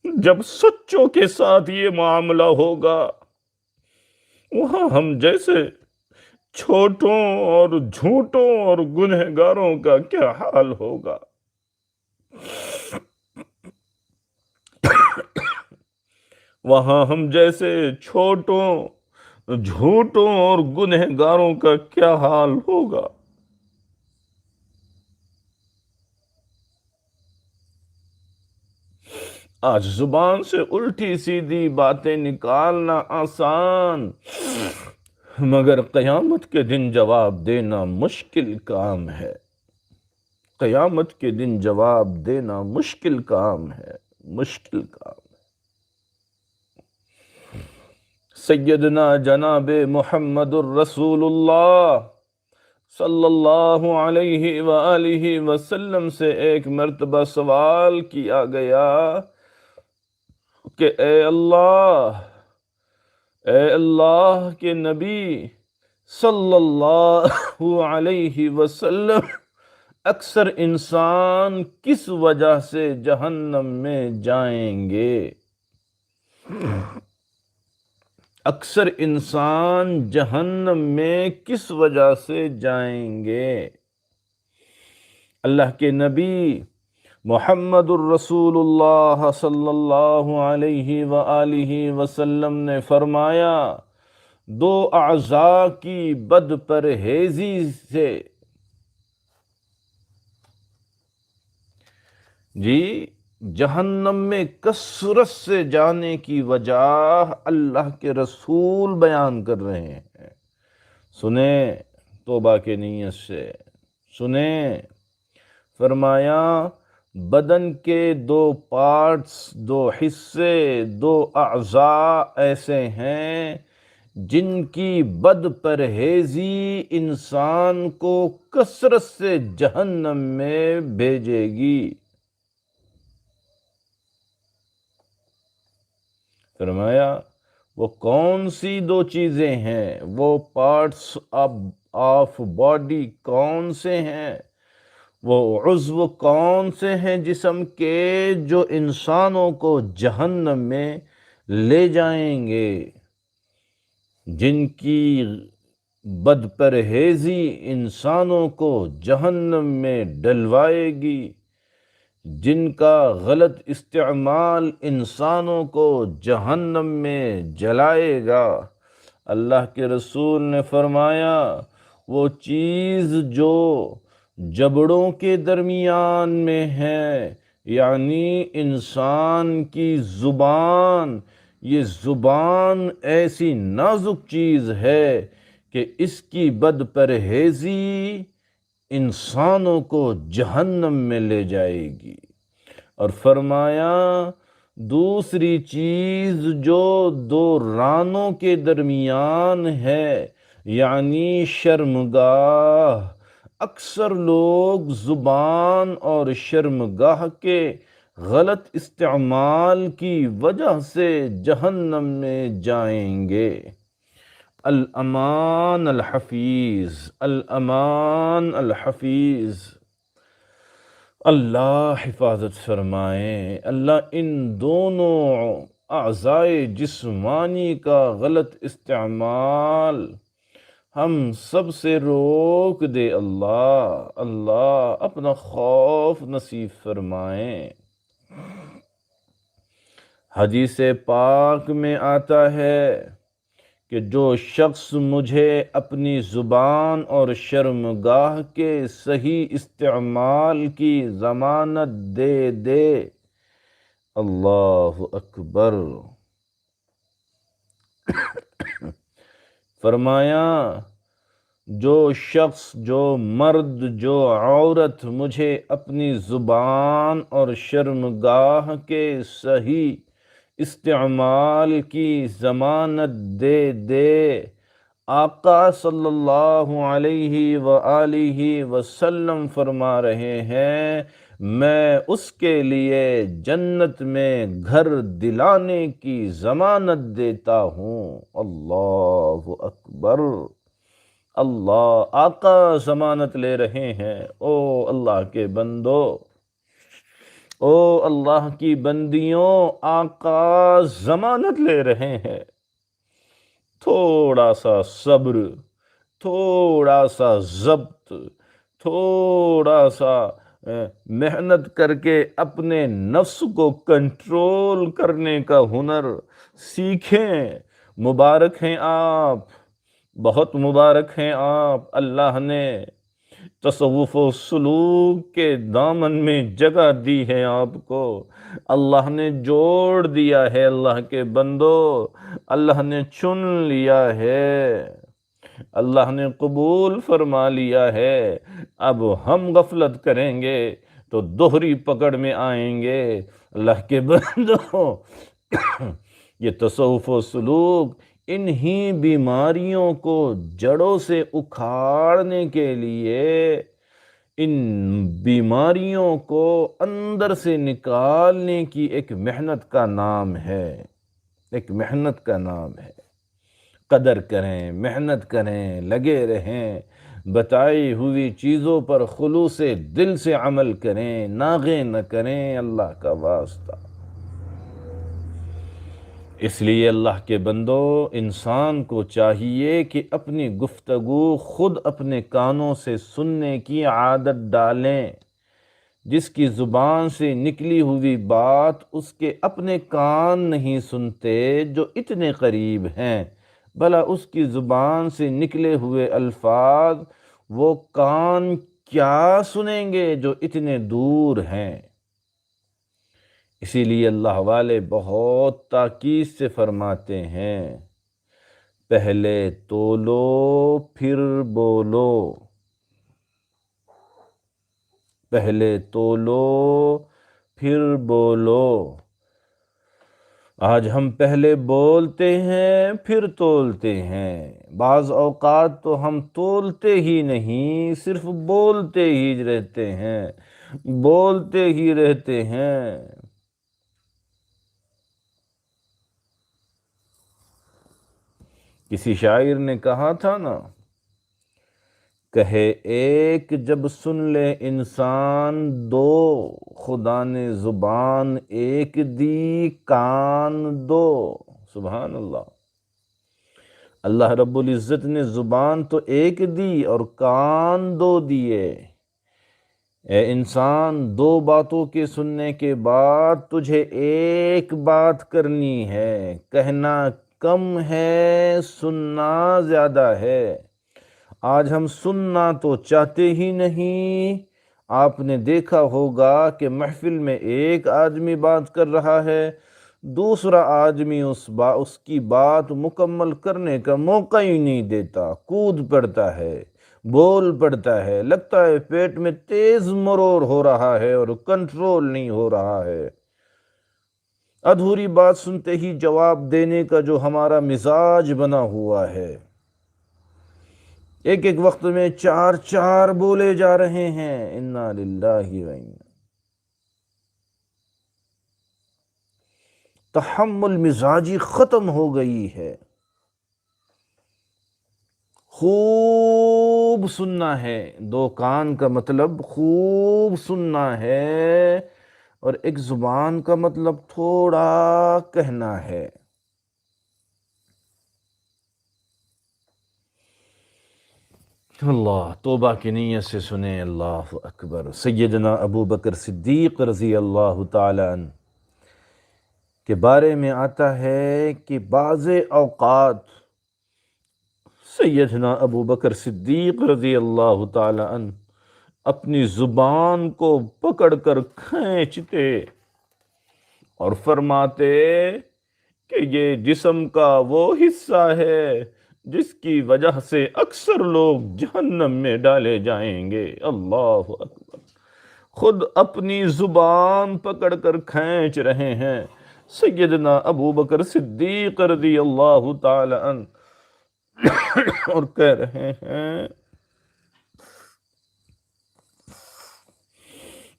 جب سچوں کے ساتھ یہ معاملہ ہوگا، وہاں ہم جیسے چھوٹوں اور جھوٹوں اور گنہگاروں کا کیا حال ہوگا؟ وہاں ہم جیسے چھوٹوں، جھوٹوں اور گنہگاروں کا کیا حال ہوگا؟ آج زبان سے الٹی سیدھی باتیں نکالنا آسان، مگر قیامت کے دن جواب دینا مشکل کام ہے۔ قیامت کے دن جواب دینا مشکل کام ہے، مشکل کام ہے۔ سیدنا جناب محمد الرسول اللہ صلی اللہ علیہ وآلہ وسلم سے ایک مرتبہ سوال کیا گیا کہ اے اللہ کے نبی صلی اللہ علیہ وسلم، اکثر انسان کس وجہ سے جہنم میں جائیں گے؟ اکثر انسان جہنم میں کس وجہ سے جائیں گے؟ اللہ کے نبی محمد الرسول اللہ صلی اللہ علیہ وآلہ وسلم نے فرمایا، دو اعضاء کی بد پرہیزی سے، جی جہنم میں کثرت سے جانے کی وجہ اللہ کے رسول بیان کر رہے ہیں۔ سنیں توبہ کے نیت سے، سنیں، فرمایا بدن کے دو پارٹس، دو حصے، دو اعضاء ایسے ہیں جن کی بد پرہیزی انسان کو کثرت سے جہنم میں بھیجے گی۔ فرمایا وہ کون سی دو چیزیں ہیں، وہ پارٹس آف باڈی کون سے ہیں، وہ عضو کون سے ہیں جسم کے جو انسانوں کو جہنم میں لے جائیں گے، جن کی بد پرہیزی انسانوں کو جہنم میں ڈلوائے گی، جن کا غلط استعمال انسانوں کو جہنم میں جلائے گا۔ اللہ کے رسول نے فرمایا وہ چیز جو جبڑوں کے درمیان میں ہے، یعنی انسان کی زبان، یہ زبان ایسی نازک چیز ہے کہ اس کی بد پرہیزی انسانوں کو جہنم میں لے جائے گی۔ اور فرمایا دوسری چیز جو دو رانوں کے درمیان ہے، یعنی شرمگاہ، اکثر لوگ زبان اور شرمگاہ کے غلط استعمال کی وجہ سے جہنم میں جائیں گے۔ الامان الحفیظ، الامان الحفیظ، اللہ حفاظت فرمائیں۔ اللہ ان دونوں اعضائے جسمانی کا غلط استعمال ہم سب سے روک دے۔ اللہ اپنا خوف نصیب فرمائیں۔ حدیث پاک میں آتا ہے کہ جو شخص مجھے اپنی زبان اور شرمگاہ کے صحیح استعمال کی ضمانت دے اللہ اکبر، فرمایا جو شخص، جو مرد، جو عورت مجھے اپنی زبان اور شرمگاہ کے صحیح استعمال کی ضمانت دے، آقا صلی اللہ علیہ وآلہ وسلم فرما رہے ہیں میں اس کے لیے جنت میں گھر دلانے کی ضمانت دیتا ہوں۔ اللہ اکبر، اللہ، آقا ضمانت لے رہے ہیں۔ او اللہ کے بندو، او اللہ کی بندیوں، آقا ضمانت لے رہے ہیں۔ تھوڑا سا صبر، تھوڑا سا ضبط، تھوڑا سا محنت کر کے اپنے نفس کو کنٹرول کرنے کا ہنر سیکھیں۔ مبارک ہیں آپ، بہت مبارک ہیں آپ۔ اللہ نے تصوف و سلوک کے دامن میں جگہ دی ہے آپ کو، اللہ نے جوڑ دیا ہے۔ اللہ کے بندو، اللہ نے چن لیا ہے، اللہ نے قبول فرما لیا ہے۔ اب ہم غفلت کریں گے تو دوہری پکڑ میں آئیں گے۔ اللہ کے بندو، یہ تصوف و سلوک انہی بیماریوں کو جڑوں سے اکھاڑنے کے لیے، ان بیماریوں کو اندر سے نکالنے کی ایک محنت کا نام ہے، ایک محنت کا نام ہے۔ قدر کریں، محنت کریں، لگے رہیں، بتائی ہوئی چیزوں پر خلوص دل سے عمل کریں، ناغے نہ کریں، اللہ کا واسطہ۔ اس لیے اللہ کے بندو، انسان کو چاہیے کہ اپنی گفتگو خود اپنے کانوں سے سننے کی عادت ڈالیں۔ جس کی زبان سے نکلی ہوئی بات اس کے اپنے کان نہیں سنتے جو اتنے قریب ہیں، بھلا اس کی زبان سے نکلے ہوئے الفاظ وہ کان کیا سنیں گے جو اتنے دور ہیں۔ اسی لیے اللہ والے بہت تاکید سے فرماتے ہیں پہلے تولو پھر بولو، پہلے تولو پھر بولو۔ آج ہم پہلے بولتے ہیں پھر تولتے ہیں، بعض اوقات تو ہم تولتے ہی نہیں، صرف بولتے ہی رہتے ہیں، بولتے ہی رہتے ہیں۔ کسی شاعر نے کہا تھا نا، کہے ایک جب سن لے انسان دو، خدا نے زبان ایک دی کان دو۔ سبحان اللہ۔ اللہ رب العزت نے زبان تو ایک دی اور کان دو دیے۔ اے انسان، دو باتوں کے سننے کے بعد تجھے ایک بات کرنی ہے، کہنا کم ہے، سننا زیادہ ہے۔ آج ہم سننا تو چاہتے ہی نہیں۔ آپ نے دیکھا ہوگا کہ محفل میں ایک آدمی بات کر رہا ہے، دوسرا آدمی اس کی بات مکمل کرنے کا موقع ہی نہیں دیتا، کود پڑتا ہے، بول پڑتا ہے، لگتا ہے پیٹ میں تیز مرور ہو رہا ہے اور کنٹرول نہیں ہو رہا ہے۔ ادھوری بات سنتے ہی جواب دینے کا جو ہمارا مزاج بنا ہوا ہے، ایک ایک وقت میں چار چار بولے جا رہے ہیں۔ انا للہ و انا۔ تحمل مزاجی ختم ہو گئی ہے۔ خوب سننا ہے، دو کان کا مطلب خوب سننا ہے، اور ایک زبان کا مطلب تھوڑا کہنا ہے۔ اللہ توبہ کی نیت سے سنیں۔ اللہ اکبر۔ سیدنا ابو بکر صدیق رضی اللہ تعالی عنہ کے بارے میں آتا ہے کہ بعض اوقات سیدنا ابو بکر صدیق رضی اللہ تعالی عنہ اپنی زبان کو پکڑ کر کھینچتے اور فرماتے کہ یہ جسم کا وہ حصہ ہے جس کی وجہ سے اکثر لوگ جہنم میں ڈالے جائیں گے۔ اللہ اکبر۔ خود اپنی زبان پکڑ کر کھینچ رہے ہیں سیدنا ابو بکر صدیق رضی اللہ تعالی عنہ، اور کہہ رہے ہیں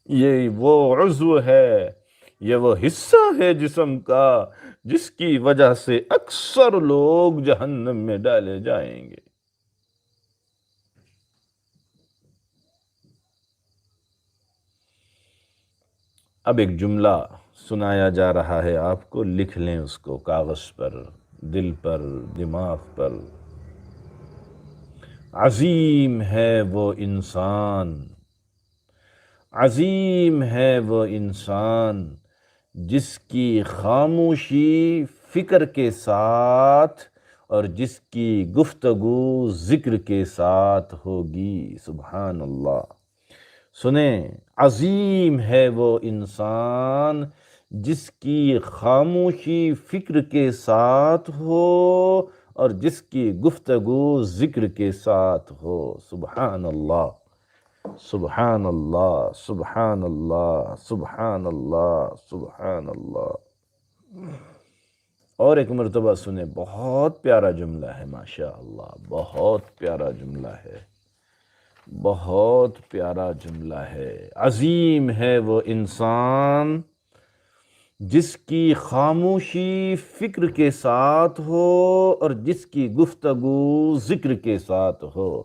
یہ وہ عضو ہے، یہ وہ حصہ ہے جسم کا جس کی وجہ سے اکثر لوگ جہنم میں ڈالے جائیں گے۔ اب ایک جملہ سنایا جا رہا ہے، آپ کو لکھ لیں اس کو کاغذ پر، دل پر، دماغ پر۔ عظیم ہے وہ انسان، عظیم ہے وہ انسان جس کی خاموشی فکر کے ساتھ اور جس کی گفتگو ذکر کے ساتھ ہوگی۔ سبحان اللہ۔ سنیں، عظیم ہے وہ انسان جس کی خاموشی فکر کے ساتھ ہو اور جس کی گفتگو ذکر کے ساتھ ہو۔ سبحان اللہ، سبحان اللہ، سبحان اللہ، سبحان اللہ، سبحان اللہ۔ اور ایک مرتبہ سنیں، بہت پیارا جملہ ہے، ماشاءاللہ، بہت پیارا جملہ ہے، بہت پیارا جملہ ہے۔ عظیم ہے وہ انسان جس کی خاموشی فکر کے ساتھ ہو اور جس کی گفتگو ذکر کے ساتھ ہو۔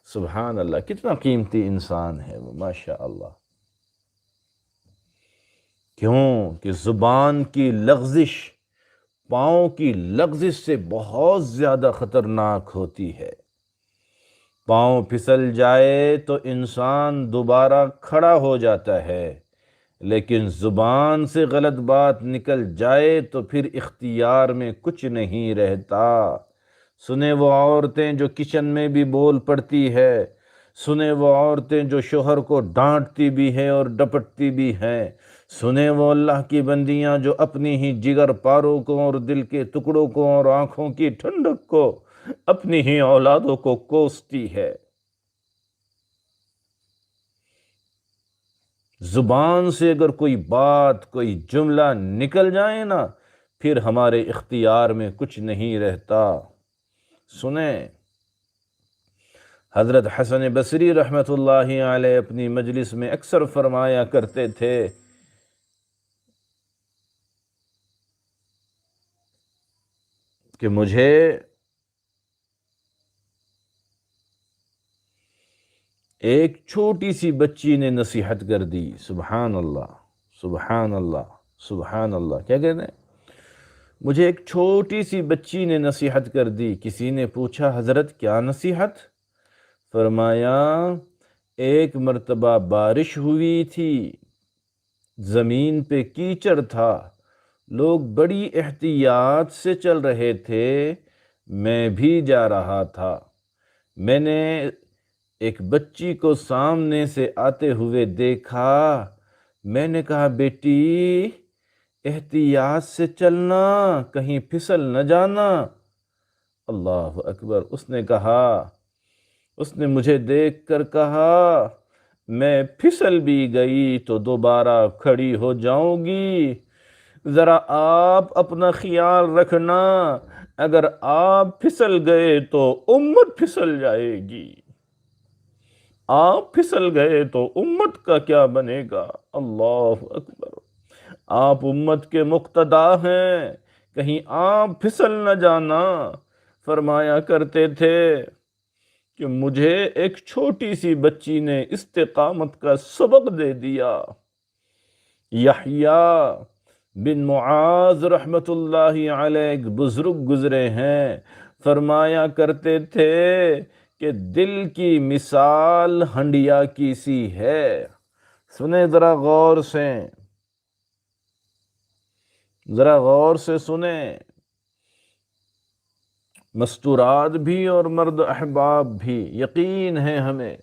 سبحان اللہ، کتنا قیمتی انسان ہے وہ، ماشاءاللہ۔ کیوں کہ زبان کی لغزش پاؤں کی لغزش سے بہت زیادہ خطرناک ہوتی ہے۔ پاؤں پھسل جائے تو انسان دوبارہ کھڑا ہو جاتا ہے، لیکن زبان سے غلط بات نکل جائے تو پھر اختیار میں کچھ نہیں رہتا۔ سنیں وہ عورتیں جو کچن میں بھی بول پڑتی ہے، سنیں وہ عورتیں جو شوہر کو ڈانٹتی بھی ہیں اور ڈپٹتی بھی ہیں، سنیں وہ اللہ کی بندیاں جو اپنی ہی جگر پاروں کو اور دل کے ٹکڑوں کو اور آنکھوں کی ٹھنڈک کو اپنی ہی اولادوں کو کوستی ہے۔ زبان سے اگر کوئی بات، کوئی جملہ نکل جائے نا، پھر ہمارے اختیار میں کچھ نہیں رہتا۔ سنیں، حضرت حسن بصری رحمۃ اللہ علیہ اپنی مجلس میں اکثر فرمایا کرتے تھے کہ مجھے ایک چھوٹی سی بچی نے نصیحت کر دی، سبحان اللہ، سبحان اللہ، سبحان اللہ، کیا کہتے ہیں؟ مجھے ایک چھوٹی سی بچی نے نصیحت کر دی۔ کسی نے پوچھا حضرت کیا نصیحت؟ فرمایا ایک مرتبہ بارش ہوئی تھی، زمین پہ کیچڑ تھا، لوگ بڑی احتیاط سے چل رہے تھے، میں بھی جا رہا تھا، میں نے ایک بچی کو سامنے سے آتے ہوئے دیکھا، میں نے کہا بیٹی احتیاط سے چلنا، کہیں پھسل نہ جانا۔ اللہ اکبر۔ اس نے کہا، اس نے مجھے دیکھ کر کہا میں پھسل بھی گئی تو دوبارہ کھڑی ہو جاؤں گی، ذرا آپ اپنا خیال رکھنا، اگر آپ پھسل گئے تو امت پھسل جائے گی، آپ پھسل گئے تو امت کا کیا بنے گا۔ اللہ اکبر۔ آپ امت کے مقتدا ہیں، کہیں آپ پھسل نہ جانا۔ فرمایا کرتے تھے کہ مجھے ایک چھوٹی سی بچی نے استقامت کا سبق دے دیا۔ یحییٰ بن معاذ رحمت اللہ علیہ ایک بزرگ گزرے ہیں، فرمایا کرتے تھے کہ دل کی مثال ہنڈیا کی سی ہے۔ سنیں ذرا غور سے، ذرا غور سے سنیں، مستورات بھی اور مرد احباب بھی، یقین ہے ہمیں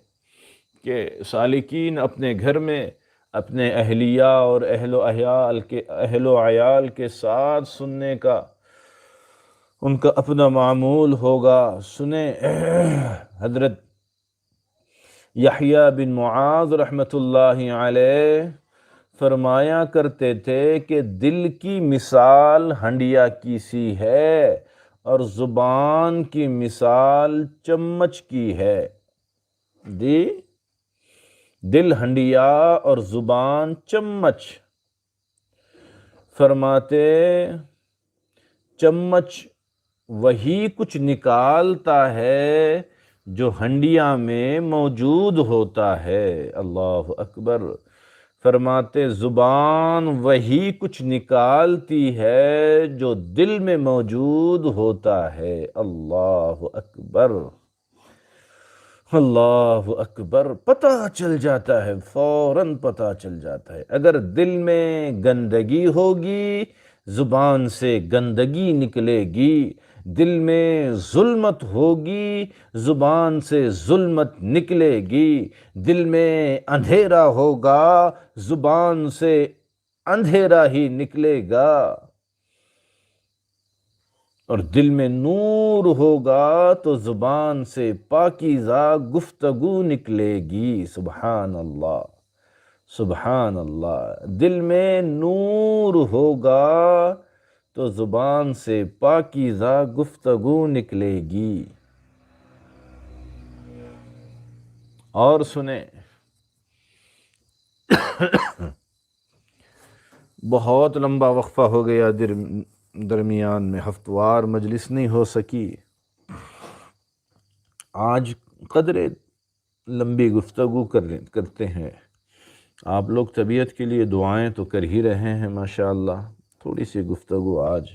کہ سالکین اپنے گھر میں اپنے اہلیہ اور اہل و عیال کے ساتھ سننے کا ان کا اپنا معمول ہوگا۔ سنیں، حضرت یحییٰ بن معاذ رحمت اللہ علیہ فرمایا کرتے تھے کہ دل کی مثال ہنڈیا کی سی ہے اور زبان کی مثال چمچ کی ہے۔ دی دل ہنڈیا اور زبان چمچ۔ فرماتے چمچ وہی کچھ نکالتا ہے جو ہنڈیا میں موجود ہوتا ہے۔ اللہ اکبر۔ فرماتے زبان وہی کچھ نکالتی ہے جو دل میں موجود ہوتا ہے۔ اللہ اکبر، اللہ اکبر۔ پتہ چل جاتا ہے، فوراً پتہ چل جاتا ہے۔ اگر دل میں گندگی ہوگی زبان سے گندگی نکلے گی، دل میں ظلمت ہوگی زبان سے ظلمت نکلے گی، دل میں اندھیرا ہوگا زبان سے اندھیرا ہی نکلے گا، اور دل میں نور ہوگا تو زبان سے پاکیزہ گفتگو نکلے گی۔ سبحان اللہ، سبحان اللہ۔ دل میں نور ہوگا تو زبان سے پاکیزہ گفتگو نکلے گی۔ اور سنیں، بہت لمبا وقفہ ہو گیا، درمیان میں ہفتوار مجلس نہیں ہو سکی، آج قدرے لمبی گفتگو کرتے ہیں۔ آپ لوگ طبیعت کے لیے دعائیں تو کر ہی رہے ہیں ماشاءاللہ، تھوڑی سی گفتگو آج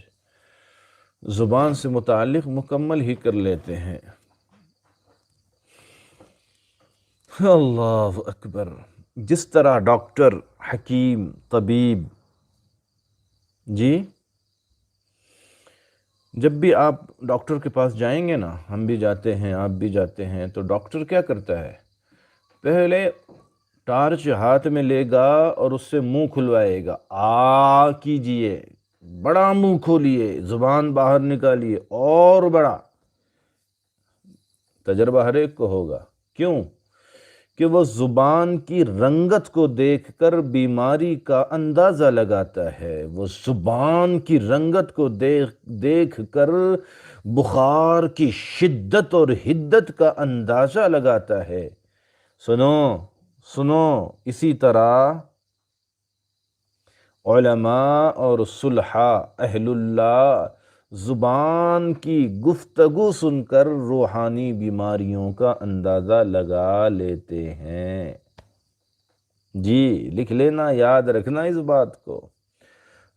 زبان سے متعلق مکمل ہی کر لیتے ہیں۔ اللہ اکبر۔ جس طرح ڈاکٹر، حکیم، طبیب، جی جب بھی آپ ڈاکٹر کے پاس جائیں گے نا، ہم بھی جاتے ہیں، آپ بھی جاتے ہیں، تو ڈاکٹر کیا کرتا ہے؟ پہلے ٹارچ ہاتھ میں لے گا اور اس سے منہ کھلوائے گا، آ کیجئے، بڑا منہ کھولیے، زبان باہر نکالیے اور بڑا۔ تجربہ ہر ایک کو ہوگا، کیوں کہ وہ زبان کی رنگت کو دیکھ کر بیماری کا اندازہ لگاتا ہے، وہ زبان کی رنگت کو دیکھ کر بخار کی شدت اور حدت کا اندازہ لگاتا ہے۔ سنو سنو، اسی طرح علماء اور صلحاء اہل اللہ زبان کی گفتگو سن کر روحانی بیماریوں کا اندازہ لگا لیتے ہیں۔ جی لکھ لینا، یاد رکھنا اس بات کو۔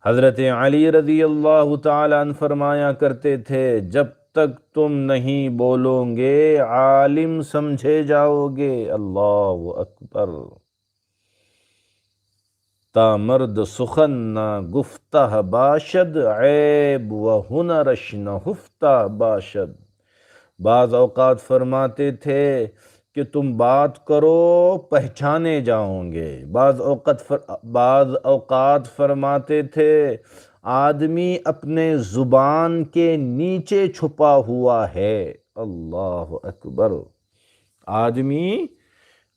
حضرت علی رضی اللہ تعالیٰ عنہ فرمایا کرتے تھے، جب تک تم نہیں بولو گے عالم سمجھے جاؤ گے۔ اللہ اکبر۔ تا مرد سخن نہ گفتہ باشد، عیب و ہنرش نہ ہفتہ باشد۔ بعض اوقات فرماتے تھے کہ تم بات کرو پہچانے جاؤں گے۔ بعض اوقات فرماتے تھے آدمی اپنے زبان کے نیچے چھپا ہوا ہے۔ اللہ اکبر۔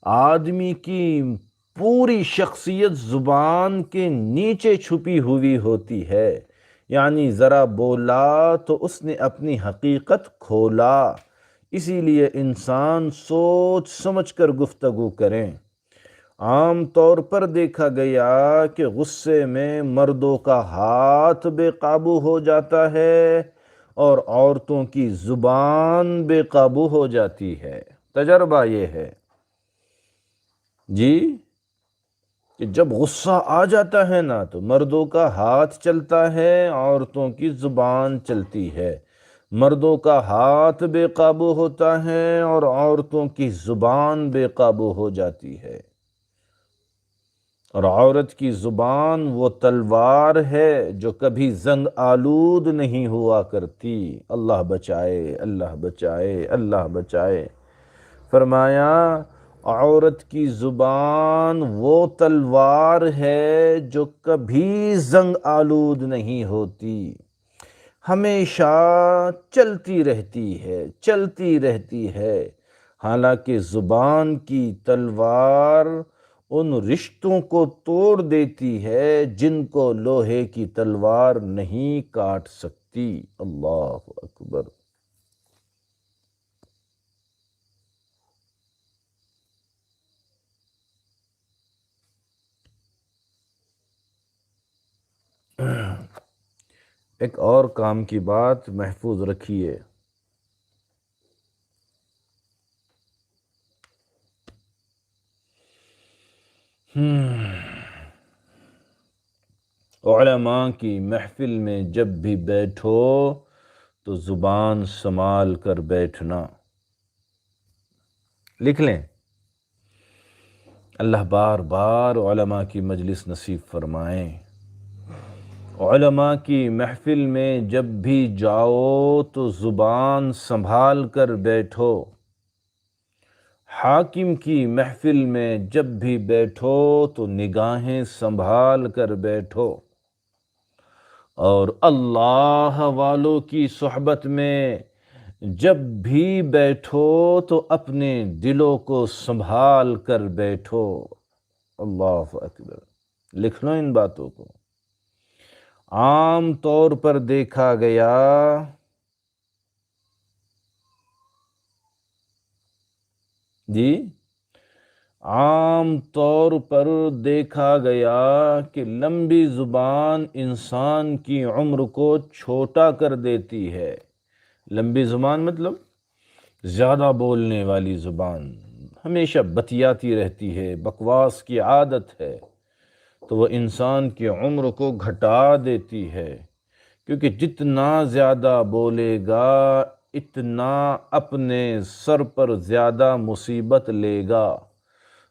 آدمی کی پوری شخصیت زبان کے نیچے چھپی ہوئی ہوتی ہے، یعنی ذرا بولا تو اس نے اپنی حقیقت کھولا۔ اسی لیے انسان سوچ سمجھ کر گفتگو کریں۔ عام طور پر دیکھا گیا کہ غصے میں مردوں کا ہاتھ بے قابو ہو جاتا ہے اور عورتوں کی زبان بے قابو ہو جاتی ہے۔ تجربہ یہ ہے جی کہ جب غصہ آ جاتا ہے نا تو مردوں کا ہاتھ چلتا ہے، عورتوں کی زبان چلتی ہے۔ مردوں کا ہاتھ بے قابو ہوتا ہے اور عورتوں کی زبان بے قابو ہو جاتی ہے۔ اور عورت کی زبان وہ تلوار ہے جو کبھی زنگ آلود نہیں ہوا کرتی۔ اللہ بچائے، اللہ بچائے، اللہ بچائے۔ فرمایا عورت کی زبان وہ تلوار ہے جو کبھی زنگ آلود نہیں ہوتی، ہمیشہ چلتی رہتی ہے۔ حالانکہ زبان کی تلوار ان رشتوں کو توڑ دیتی ہے جن کو لوہے کی تلوار نہیں کاٹ سکتی۔ اللہ اکبر۔ ایک اور کام کی بات محفوظ رکھیے۔ علماء کی محفل میں جب بھی بیٹھو تو زبان سنبھال کر بیٹھنا۔ لکھ لیں۔ اللہ بار بار علماء کی مجلس نصیب فرمائیں۔ علماء کی محفل میں جب بھی جاؤ تو زبان سنبھال کر بیٹھو۔ حاکم کی محفل میں جب بھی بیٹھو تو نگاہیں سنبھال کر بیٹھو، اور اللہ والوں کی صحبت میں جب بھی بیٹھو تو اپنے دلوں کو سنبھال کر بیٹھو۔ اللہ اکبر۔ لکھ لو ان باتوں کو۔ عام طور پر دیکھا گیا عام طور پر دیکھا گیا کہ لمبی زبان انسان کی عمر کو چھوٹا کر دیتی ہے۔ لمبی زبان مطلب زیادہ بولنے والی زبان، ہمیشہ بتیاتی رہتی ہے، بکواس کی عادت ہے، تو وہ انسان کی عمر کو گھٹا دیتی ہے، کیونکہ جتنا زیادہ بولے گا اتنا اپنے سر پر زیادہ مصیبت لے گا۔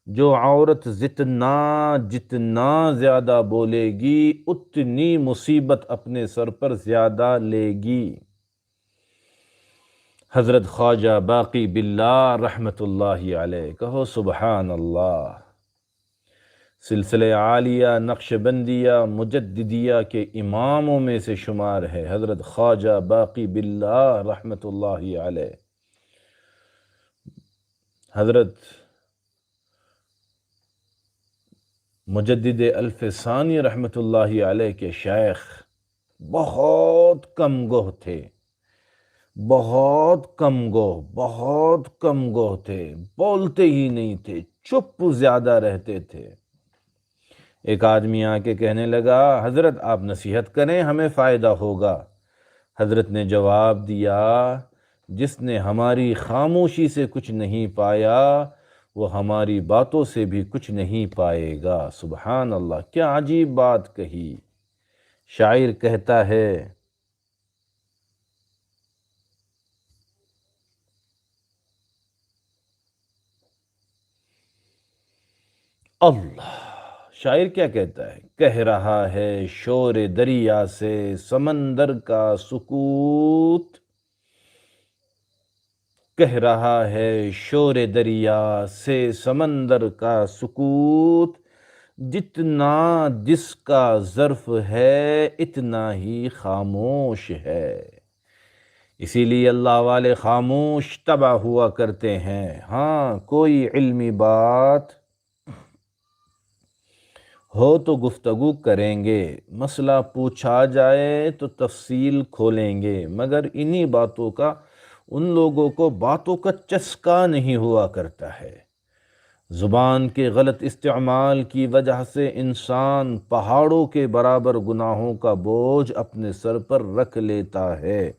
جو عورت جتنا زیادہ بولے گی اتنی مصیبت اپنے سر پر زیادہ لے گی۔ حضرت خواجہ باقی باللہ رحمۃ اللہ علیہ، کہو سبحان اللہ، سلسلہ عالیہ نقشبندیہ مجددیہ کے اماموں میں سے شمار ہے حضرت خواجہ باقی باللہ رحمۃ اللہ علیہ۔ حضرت مجدد الف ثانی رحمۃ اللہ علیہ کے شیخ بہت کم گوہ تھے، بہت کم گوہ تھے، بولتے ہی نہیں تھے، چپ زیادہ رہتے تھے۔ ایک آدمی آ کے کہنے لگا حضرت آپ نصیحت کریں ہمیں فائدہ ہوگا۔ حضرت نے جواب دیا، جس نے ہماری خاموشی سے کچھ نہیں پایا وہ ہماری باتوں سے بھی کچھ نہیں پائے گا۔ سبحان اللہ، کیا عجیب بات کہی۔ شاعر کہتا ہے، اللہ، شاعر کیا کہتا ہے؟ کہہ رہا ہے شور دریا سے سمندر کا سکوت، کہہ رہا ہے شور دریا سے سمندر کا سکوت، جتنا جس کا ظرف ہے اتنا ہی خاموش ہے۔ اسی لیے اللہ والے خاموش تباہ ہوا کرتے ہیں۔ ہاں، کوئی علمی بات ہو تو گفتگو کریں گے، مسئلہ پوچھا جائے تو تفصیل کھولیں گے، مگر انہی باتوں کا ان لوگوں کو باتوں کا چسکا نہیں ہوا کرتا ہے۔ زبان کے غلط استعمال کی وجہ سے انسان پہاڑوں کے برابر گناہوں کا بوجھ اپنے سر پر رکھ لیتا ہے۔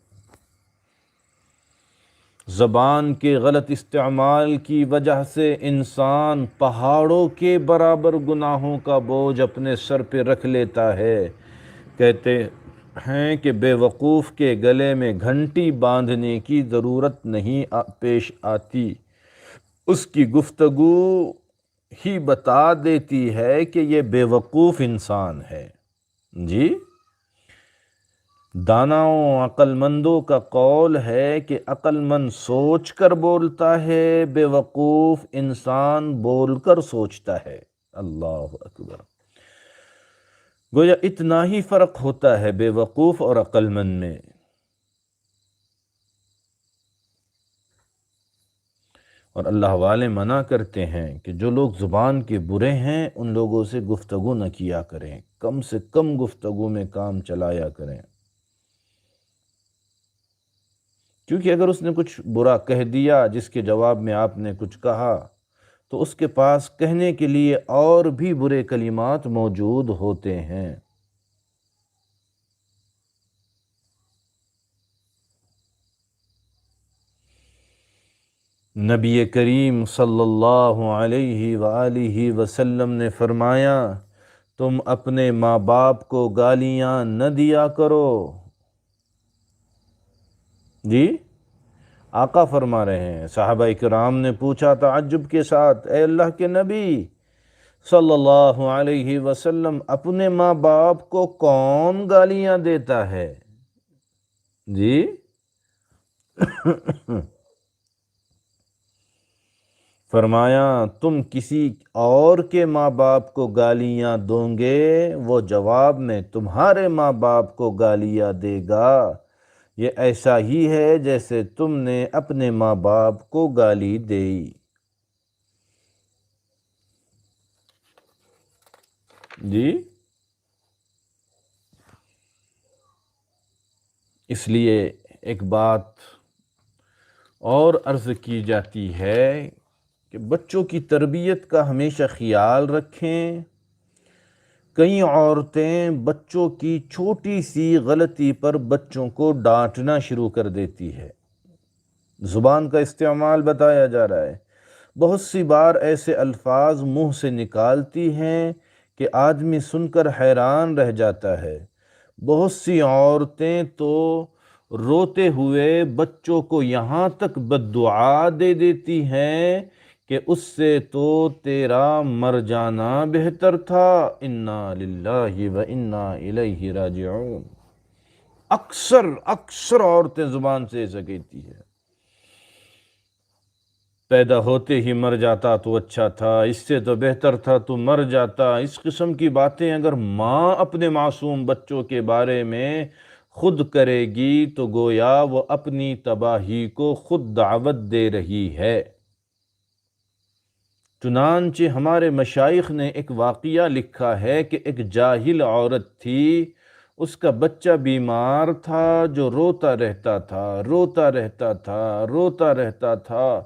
زبان کے غلط استعمال کی وجہ سے انسان پہاڑوں کے برابر گناہوں کا بوجھ اپنے سر پہ رکھ لیتا ہے۔ کہتے ہیں کہ بے وقوف کے گلے میں گھنٹی باندھنے کی ضرورت نہیں پیش آتی، اس کی گفتگو ہی بتا دیتی ہے کہ یہ بے وقوف انسان ہے۔ جی، داناؤں عقل مندوں کا قول ہے کہ عقل مند سوچ کر بولتا ہے، بے وقوف انسان بول کر سوچتا ہے۔ اللہ اکبر۔ گویا اتنا ہی فرق ہوتا ہے بے وقوف اور عقل مند میں۔ اور اللہ والے منع کرتے ہیں کہ جو لوگ زبان کے برے ہیں ان لوگوں سے گفتگو نہ کیا کریں، کم سے کم گفتگو میں کام چلایا کریں، کیونکہ اگر اس نے کچھ برا کہہ دیا جس کے جواب میں آپ نے کچھ کہا تو اس کے پاس کہنے کے لیے اور بھی برے کلمات موجود ہوتے ہیں۔ نبی کریم صلی اللہ علیہ وآلہ وسلم نے فرمایا، تم اپنے ماں باپ کو گالیاں نہ دیا کرو۔ جی، آقا فرما رہے ہیں، صحابہ کرام نے پوچھا تعجب کے ساتھ، اے اللہ کے نبی صلی اللہ علیہ وسلم، اپنے ماں باپ کو کون گالیاں دیتا ہے؟ جی فرمایا، تم کسی اور کے ماں باپ کو گالیاں دو گے، وہ جواب میں تمہارے ماں باپ کو گالیاں دے گا۔ یہ ایسا ہی ہے جیسے تم نے اپنے ماں باپ کو گالی دی۔ جی، اس لیے ایک بات اور عرض کی جاتی ہے کہ بچوں کی تربیت کا ہمیشہ خیال رکھیں۔ کئی عورتیں بچوں کی چھوٹی سی غلطی پر بچوں کو ڈانٹنا شروع کر دیتی ہے۔ زبان کا استعمال بتایا جا رہا ہے، بہت سی بار ایسے الفاظ منہ سے نکالتی ہیں کہ آدمی سن کر حیران رہ جاتا ہے۔ بہت سی عورتیں تو روتے ہوئے بچوں کو یہاں تک بددعا دے دیتی ہیں کہ اس سے تو تیرا مر جانا بہتر تھا۔ انا للہ و انا الیہ راجعون۔ اکثر عورتیں زبان سے ایسا کہتی ہیں، پیدا ہوتے ہی مر جاتا تو اچھا تھا، اس سے تو بہتر تھا تو مر جاتا۔ اس قسم کی باتیں اگر ماں اپنے معصوم بچوں کے بارے میں خود کرے گی تو گویا وہ اپنی تباہی کو خود دعوت دے رہی ہے۔ چنانچہ ہمارے مشائخ نے ایک واقعہ لکھا ہے کہ ایک جاہل عورت تھی، اس کا بچہ بیمار تھا جو روتا رہتا تھا،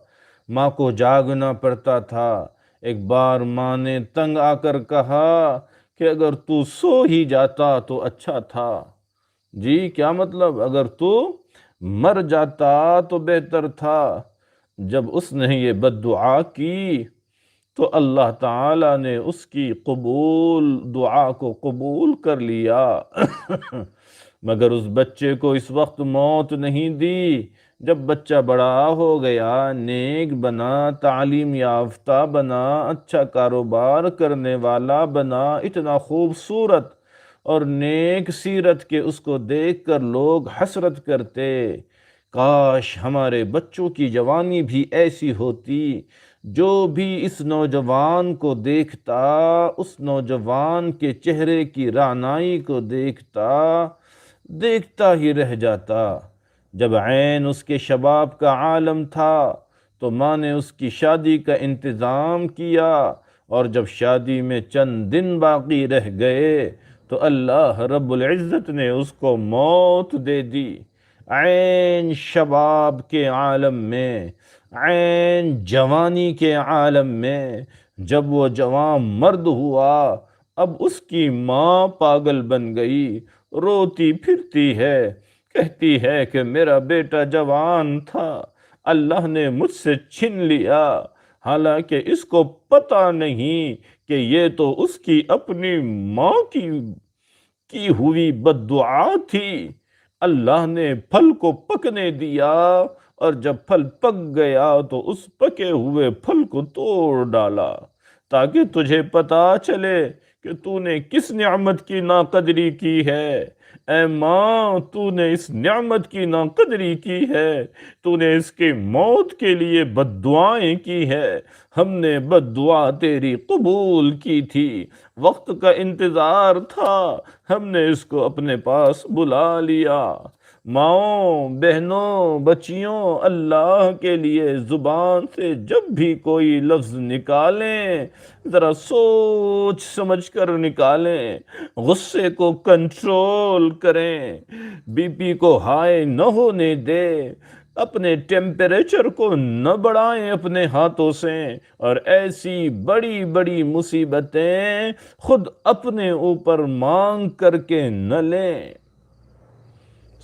ماں کو جاگنا پڑتا تھا۔ ایک بار ماں نے تنگ آ کر کہا کہ اگر تو سو ہی جاتا تو اچھا تھا۔ جی کیا مطلب؟ اگر تو مر جاتا تو بہتر تھا۔ جب اس نے یہ بد دعا کی تو اللہ تعالی نے اس کی دعا کو قبول کر لیا۔ مگر اس بچے کو اس وقت موت نہیں دی۔ جب بچہ بڑا ہو گیا، نیک بنا، تعلیم یافتہ بنا، اچھا کاروبار کرنے والا بنا، اتنا خوبصورت اور نیک سیرت کے اس کو دیکھ کر لوگ حسرت کرتے، کاش ہمارے بچوں کی جوانی بھی ایسی ہوتی۔ جو بھی اس نوجوان کو دیکھتا، اس نوجوان کے چہرے کی رعنائی کو دیکھتا، دیکھتا ہی رہ جاتا۔ جب عین اس کے شباب کا عالم تھا تو ماں نے اس کی شادی کا انتظام کیا، اور جب شادی میں چند دن باقی رہ گئے تو اللہ رب العزت نے اس کو موت دے دی۔ عین شباب کے عالم میں، عین جوانی کے عالم میں، جب وہ جوان مرد ہوا، اب اس کی ماں پاگل بن گئی، روتی پھرتی ہے، کہتی ہے کہ میرا بیٹا جوان تھا، اللہ نے مجھ سے چھن لیا۔ حالانکہ اس کو پتہ نہیں کہ یہ تو اس کی اپنی ماں کی ہوئی بد دعا تھی۔ اللہ نے پھل کو پکنے دیا، اور جب پھل پک گیا تو اس پکے ہوئے پھل کو توڑ ڈالا، تاکہ تجھے پتا چلے کہ تو نے کس نعمت کی ناقدری کی ہے۔ اے ماں، تو نے اس نعمت کی ناقدری کی ہے، تو نے اس کی موت کے لیے بد دعائیں کی ہے۔ ہم نے بد دعا تیری قبول کی تھی، وقت کا انتظار تھا، ہم نے اس کو اپنے پاس بلا لیا۔ ماؤں، بہنوں، بچیوں، اللہ کے لیے زبان سے جب بھی کوئی لفظ نکالیں، ذرا سوچ سمجھ کر نکالیں، غصے کو کنٹرول کریں، بی پی کو ہائی نہ ہونے دیں، اپنے ٹیمپریچر کو نہ بڑھائیں اپنے ہاتھوں سے، اور ایسی بڑی بڑی مصیبتیں خود اپنے اوپر مانگ کر کے نہ لیں۔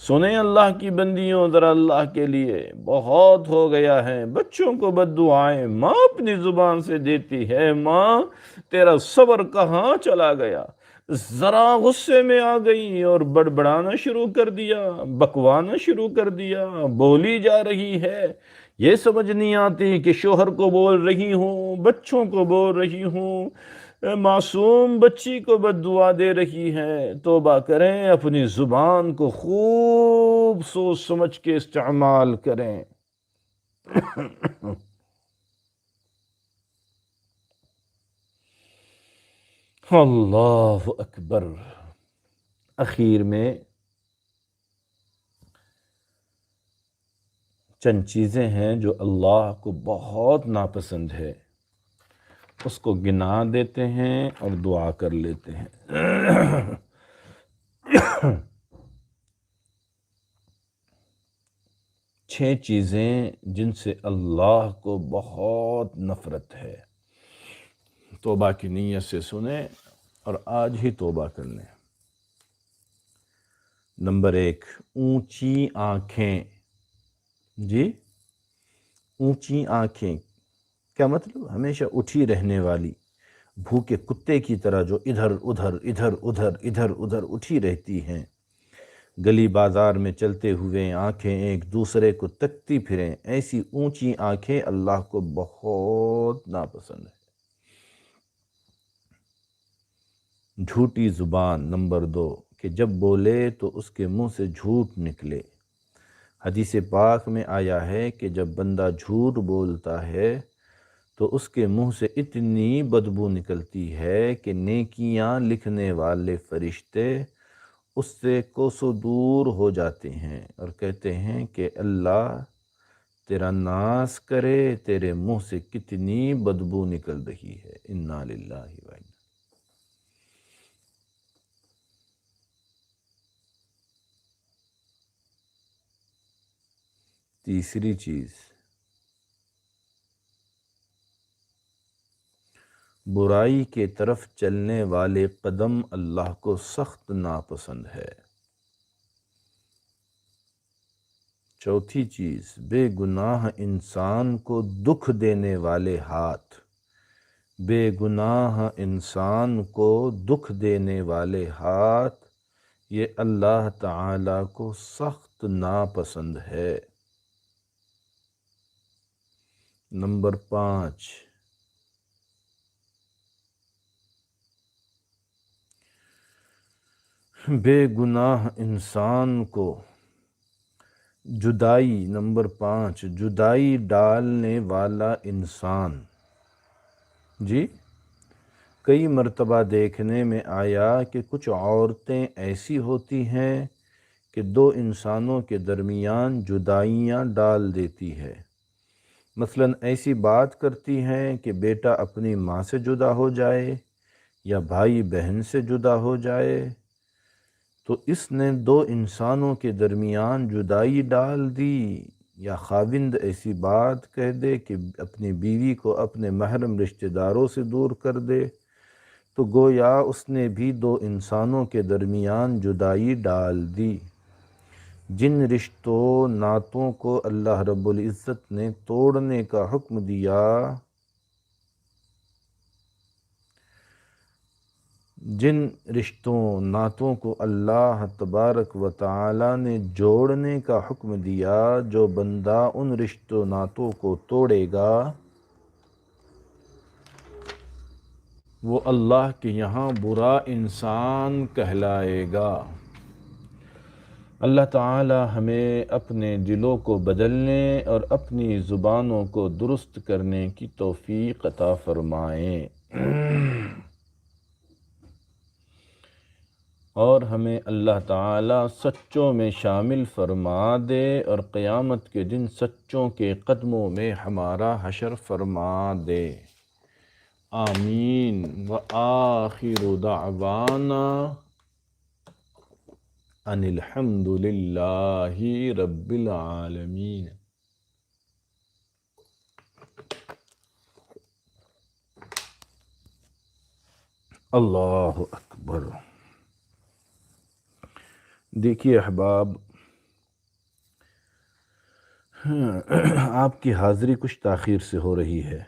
سنیں اللہ کی بندیوں، ذرا اللہ کے لیے بہت ہو گیا ہے۔ بچوں کو بد دعائیں ماں اپنی زبان سے دیتی ہے۔ ماں، تیرا صبر کہاں چلا گیا؟ ذرا غصے میں آ گئی اور بڑبڑانا شروع کر دیا، بکوانا شروع کر دیا، بولی جا رہی ہے۔ یہ سمجھ نہیں آتی کہ شوہر کو بول رہی ہوں، بچوں کو بول رہی ہوں، معصوم بچی کو بد دعا دے رہی ہے۔ توبہ کریں، اپنی زبان کو خوب سوچ سمجھ کے استعمال کریں۔ اللہ اکبر۔ اخیر میں چند چیزیں ہیں جو اللہ کو بہت ناپسند ہے، اس کو گنا دیتے ہیں اور دعا کر لیتے ہیں۔ 6 چیزیں جن سے اللہ کو بہت نفرت ہے۔ توبہ کی نیت سے سنیں اور آج ہی توبہ کر لیں۔ نمبر 1، اونچی آنکھیں۔ جی، اونچی آنکھیں کیا مطلب؟ ہمیشہ اٹھی رہنے والی، بھوکے کتے کی طرح جو ادھر ادھر ادھر ادھر ادھر ادھر اٹھی رہتی ہیں، گلی بازار میں چلتے ہوئے آنکھیں ایک دوسرے کو تکتی پھریں، ایسی اونچی آنکھیں اللہ کو بہت ناپسند ہے۔ جھوٹی زبان، نمبر 2، کہ جب بولے تو اس کے منہ سے جھوٹ نکلے۔ حدیث پاک میں آیا ہے کہ جب بندہ جھوٹ بولتا ہے تو اس کے منہ سے اتنی بدبو نکلتی ہے کہ نیکیاں لکھنے والے فرشتے اس سے کوسوں دور ہو جاتے ہیں اور کہتے ہیں کہ اللہ تیرا ناس کرے، تیرے منہ سے کتنی بدبو نکل رہی ہے۔ انا للہ و انا۔ تیسری چیز، برائی کے طرف چلنے والے قدم اللہ کو سخت ناپسند ہے۔ چوتھی چیز، بے گناہ انسان کو دکھ دینے والے ہاتھ، بے گناہ انسان کو دکھ دینے والے ہاتھ یہ اللہ تعالی کو سخت ناپسند ہے۔ نمبر 5، بے گناہ انسان کو جدائی، نمبر 5، جدائی ڈالنے والا انسان۔ جی، کئی مرتبہ دیکھنے میں آیا کہ کچھ عورتیں ایسی ہوتی ہیں کہ دو انسانوں کے درمیان جدائیاں ڈال دیتی ہے۔ مثلاً ایسی بات کرتی ہیں کہ بیٹا اپنی ماں سے جدا ہو جائے یا بھائی بہن سے جدا ہو جائے، تو اس نے دو انسانوں کے درمیان جدائی ڈال دی۔ یا خاوند ایسی بات کہہ دے کہ اپنی بیوی کو اپنے محرم رشتہ داروں سے دور کر دے، تو گویا اس نے بھی دو انسانوں کے درمیان جدائی ڈال دی۔ جن رشتوں ناتوں کو اللہ رب العزت نے توڑنے کا حکم دیا، جن رشتوں ناتوں کو اللہ تبارک و تعالی نے جوڑنے کا حکم دیا، جو بندہ ان رشتوں ناتوں کو توڑے گا وہ اللہ کے یہاں برا انسان کہلائے گا۔ اللہ تعالی ہمیں اپنے دلوں کو بدلنے اور اپنی زبانوں کو درست کرنے کی توفیق عطا فرمائے، اور ہمیں اللہ تعالی سچوں میں شامل فرما دے اور قیامت کے دن سچوں کے قدموں میں ہمارا حشر فرما دے۔ آمین۔ وآخر دعوانا ان الحمد للہ رب العالمین۔ اللہ اکبر۔ دیکھیے احباب، آپ کی حاضری کچھ تاخیر سے ہو رہی ہے۔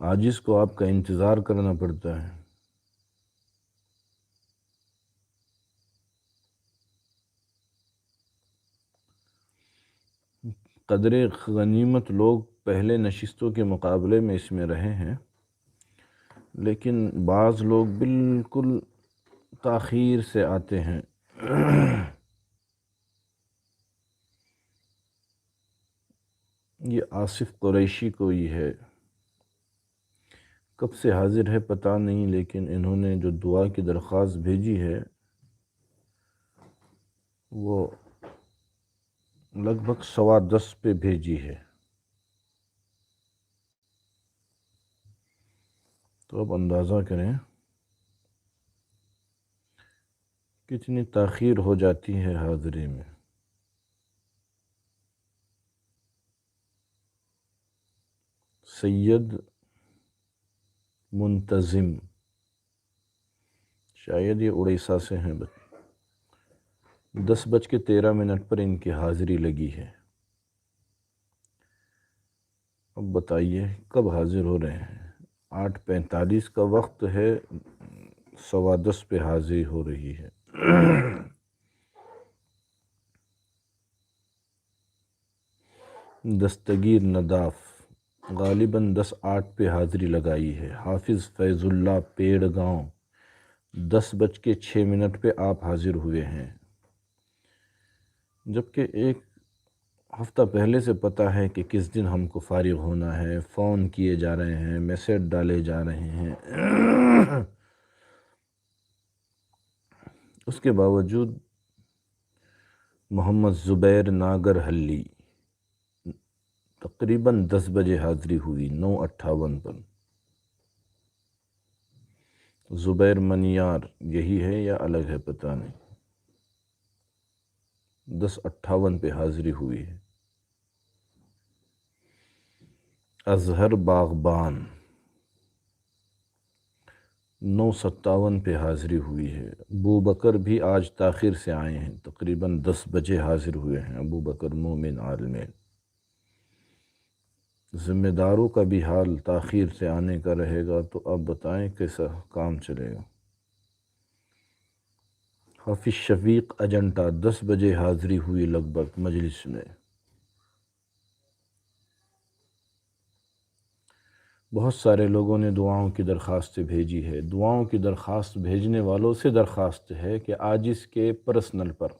عاجز کو آپ کا انتظار کرنا پڑتا ہے۔ قدر غنیمت لوگ پہلے نشستوں کے مقابلے میں اس میں رہے ہیں، لیکن بعض لوگ بالکل تاخیر سے آتے ہیں۔ یہ آصف قریشی کوئی ہے، کب سے حاضر ہے پتہ نہیں، لیکن انہوں نے جو دعا کی درخواست بھیجی ہے وہ لگ بھگ 10:15 پہ بھیجی ہے، تو اب اندازہ کریں کتنی تاخیر ہو جاتی ہے حاضری میں۔ سید منتظم، شاید یہ اڑیسہ سے ہیں، 10:13 پر ان کی حاضری لگی ہے۔ اب بتائیے کب حاضر ہو رہے ہیں؟ 8:45 کا وقت ہے، 10:15 پہ حاضری ہو رہی ہے۔ دستگیر نداف غالباً 10:08 پہ حاضری لگائی ہے۔ حافظ فیض اللہ پیڑ گاؤں 10:06 پہ آپ حاضر ہوئے ہیں، جبکہ ایک ہفتہ پہلے سے پتہ ہے کہ کس دن ہم کو فارغ ہونا ہے، فون کیے جا رہے ہیں، میسیج ڈالے جا رہے ہیں، اس کے باوجود محمد زبیر ناگر حلی تقریباً 10 بجے حاضری ہوئی، 9:58 پر۔ زبیر منیار یہی ہے یا الگ ہے پتہ نہیں، 10:58 پہ حاضری ہوئی ہے۔ اظہر باغبان 9:57 پہ حاضری ہوئی ہے۔ ابو بکر بھی آج تاخیر سے آئے ہیں، تقریباً 10 بجے حاضر ہوئے ہیں ابو بکر مومن عالمین۔ ذمہ داروں کا بھی حال تاخیر سے آنے کا رہے گا تو اب بتائیں کیسا کام چلے گا۔ حافظ شفیق اجنٹا 10 بجے حاضری ہوئی لگ بھگ مجلس میں۔ بہت سارے لوگوں نے دعاؤں کی درخواست بھیجی ہے۔ دعاؤں کی درخواست بھیجنے والوں سے درخواست ہے کہ آج اس کے پرسنل پر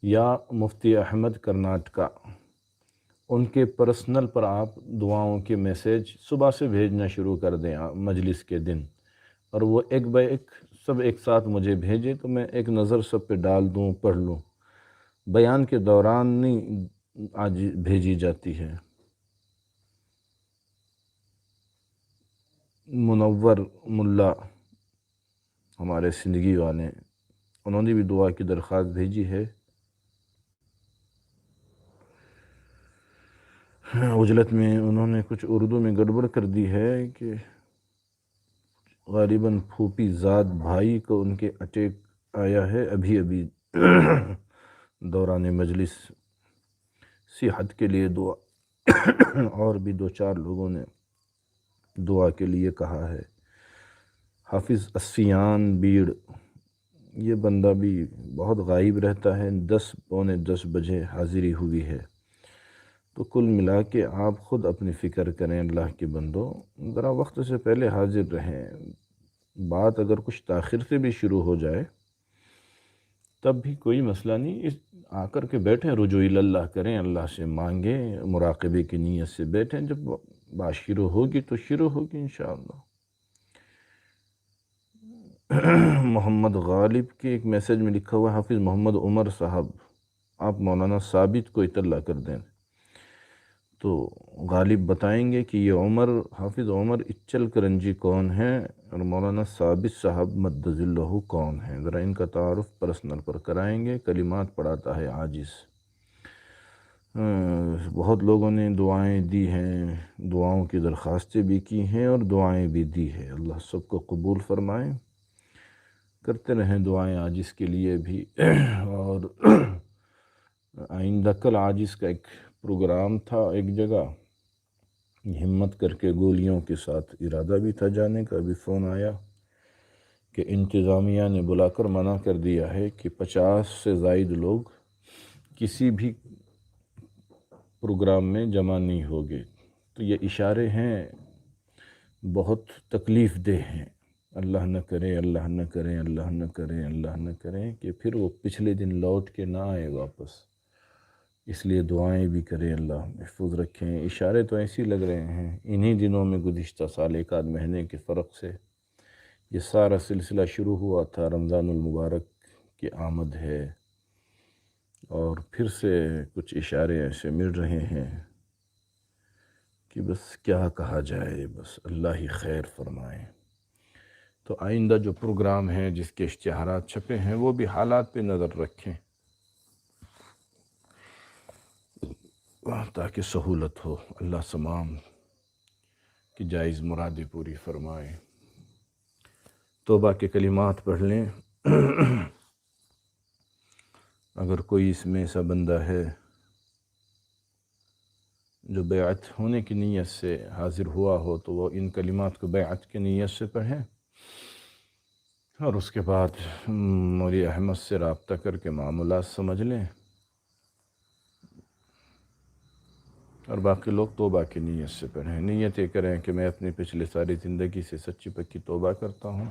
یا مفتی احمد کرناٹکا ان کے پرسنل پر آپ دعاؤں کے میسیج صبح سے بھیجنا شروع کر دیں مجلس کے دن، اور وہ ایک بائی ایک سب ایک ساتھ مجھے بھیجے تو میں ایک نظر سب پہ ڈال دوں، پڑھ لوں۔ بیان کے دوران نہیں آج بھیجی جاتی ہے۔ منور ملا ہمارے زندگی والے، انہوں نے بھی دعا کی درخواست بھیجی ہے۔ عجلت میں انہوں نے کچھ اردو میں گڑبڑ کر دی ہے کہ غالباً پھوپھی زاد بھائی کو ان کے اٹیک آیا ہے ابھی دوران مجلس۔ صحت کے لیے دعا اور بھی 2-4 لوگوں نے دعا کے لیے کہا ہے۔ حافظ اسیان بیڑ، یہ بندہ بھی بہت غائب رہتا ہے، 10 بجے حاضری ہوئی ہے۔ تو کل ملا کے آپ خود اپنی فکر کریں اللہ کے بندو، ذرا وقت سے پہلے حاضر رہیں۔ بات اگر کچھ تاخیر سے بھی شروع ہو جائے تب بھی کوئی مسئلہ نہیں، آ کر کے بیٹھیں، رجوع اللہ کریں، اللہ سے مانگیں، مراقبے کی نیت سے بیٹھیں۔ جب بات شروع ہوگی تو شروع ہوگی انشاءاللہ۔ محمد غالب کے ایک میسیج میں لکھا ہوا ہے، حافظ محمد عمر صاحب آپ مولانا ثابت کو اطلاع کر دیں۔ تو غالب بتائیں گے کہ یہ حافظ عمر اچل کرنجی کون ہیں اور مولانا ثابت صاحب مدظ اللہ کون ہیں، ذرا ان کا تعارف پرسنل پر کرائیں گے۔ کلمات پڑھاتا ہے عاجز۔ بہت لوگوں نے دعائیں دی ہیں، دعاؤں کی درخواستیں بھی کی ہیں اور دعائیں بھی دی ہیں، اللہ سب کو قبول فرمائیں۔ کرتے رہیں دعائیں عاجز کے لیے بھی۔ اور آئندہ کل عاجز کا ایک پروگرام تھا ایک جگہ، ہمت کر کے گولیوں کے ساتھ ارادہ بھی تھا جانے کا، ابھی فون آیا کہ انتظامیہ نے بلا کر منع کر دیا ہے کہ 50 سے زائد لوگ کسی بھی پروگرام میں جمع نہیں ہوگے۔ تو یہ اشارے ہیں بہت تکلیف دہ ہیں۔ اللہ نہ کرے، اللہ نہ کرے، اللہ نہ کرے، اللہ نہ کریں کہ پھر وہ پچھلے دن لوٹ کے نہ آئے واپس۔ اس لیے دعائیں بھی کریں، اللہ محفوظ رکھیں۔ اشارے تو ایسے لگ رہے ہیں انہی دنوں میں، گزشتہ سال 1 مہینے کے فرق سے یہ سارا سلسلہ شروع ہوا تھا۔ رمضان المبارک کی آمد ہے اور پھر سے کچھ اشارے ایسے مل رہے ہیں کہ بس کیا کہا جائے، بس اللہ ہی خیر فرمائے۔ تو آئندہ جو پروگرام ہیں جس کے اشتہارات چھپے ہیں وہ بھی حالات پہ نظر رکھیں تاکہ سہولت ہو۔ اللہ تمام کی جائز مرادیں پوری فرمائے۔ توبہ کے کلمات پڑھ لیں۔ اگر کوئی اس میں ایسا بندہ ہے جو بیعت ہونے کی نیت سے حاضر ہوا ہو تو وہ ان کلمات کو بیعت کی نیت سے پڑھیں، اور اس کے بعد مولوی احمد سے رابطہ کر کے معاملات سمجھ لیں، اور باقی لوگ توبہ کی نیت سے پڑھیں۔ نیت یہ کریں کہ میں اپنی پچھلے ساری زندگی سے سچی پکی توبہ کرتا ہوں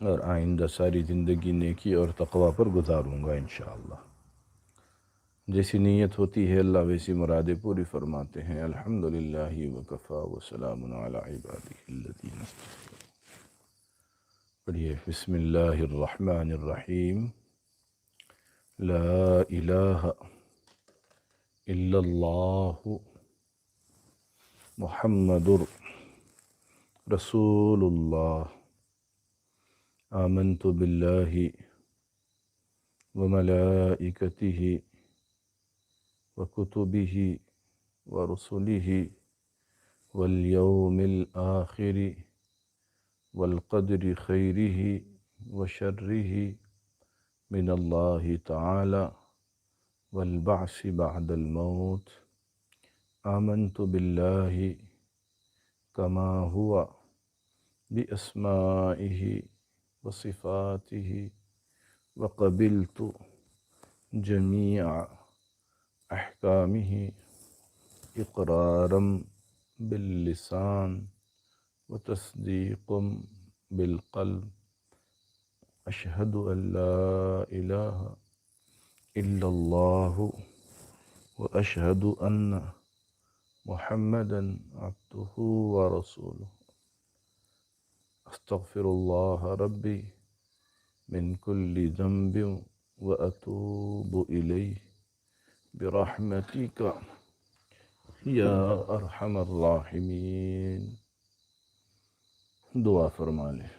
اور آئندہ ساری زندگی نیکی اور تقوی پر گزاروں گا انشاءاللہ۔ جیسی نیت ہوتی ہے اللہ ویسی مرادیں پوری فرماتے ہیں۔ الحمدللہ وکفی وسلام علی عبادہ الذین اصطفی۔ پڑھیے بسم اللہ الرحمن الرحیم۔ لا الہ الا اللہ محمد رسول اللہ۔ آمنت باللہ وملائکتہ وکتبہ ورسله واليوم الآخر والقدر خيره وشره من الله تعالى والبعث بعد الموت. آمنت بالله كما هو بأسمائه وصفاته وقبلت جميع أحكامه إقرارا باللسان وتصديق بالقلب. أشهد أن لا إله إلا الله وأشهد أن محمدا عبده ورسوله. أستغفر الله ربي من كل ذنب وأتوب إليه برحمتك یا ارحم الراحمین. دعا فرما لیں.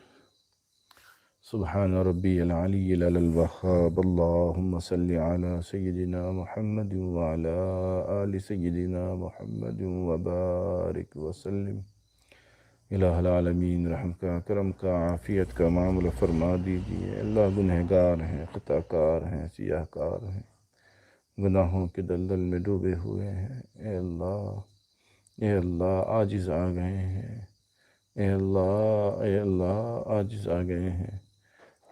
سبحان ربی العلی العلی الوہاب. اللہم صلی علی سیدنا محمد وعلی آل سیدنا محمد وبارک وسلم. الہ العالمین رحم کا، کرم کا، عافیت کا معاملہ فرما دیجیے. اللہ گنہگار ہیں، خطا کار ہیں، سیاہ کار ہیں، گناہوں کے دلدل میں ڈوبے ہوئے ہیں. اے اللہ عاجز آ گئے ہیں. اے اللہ عاجز آ گئے ہیں.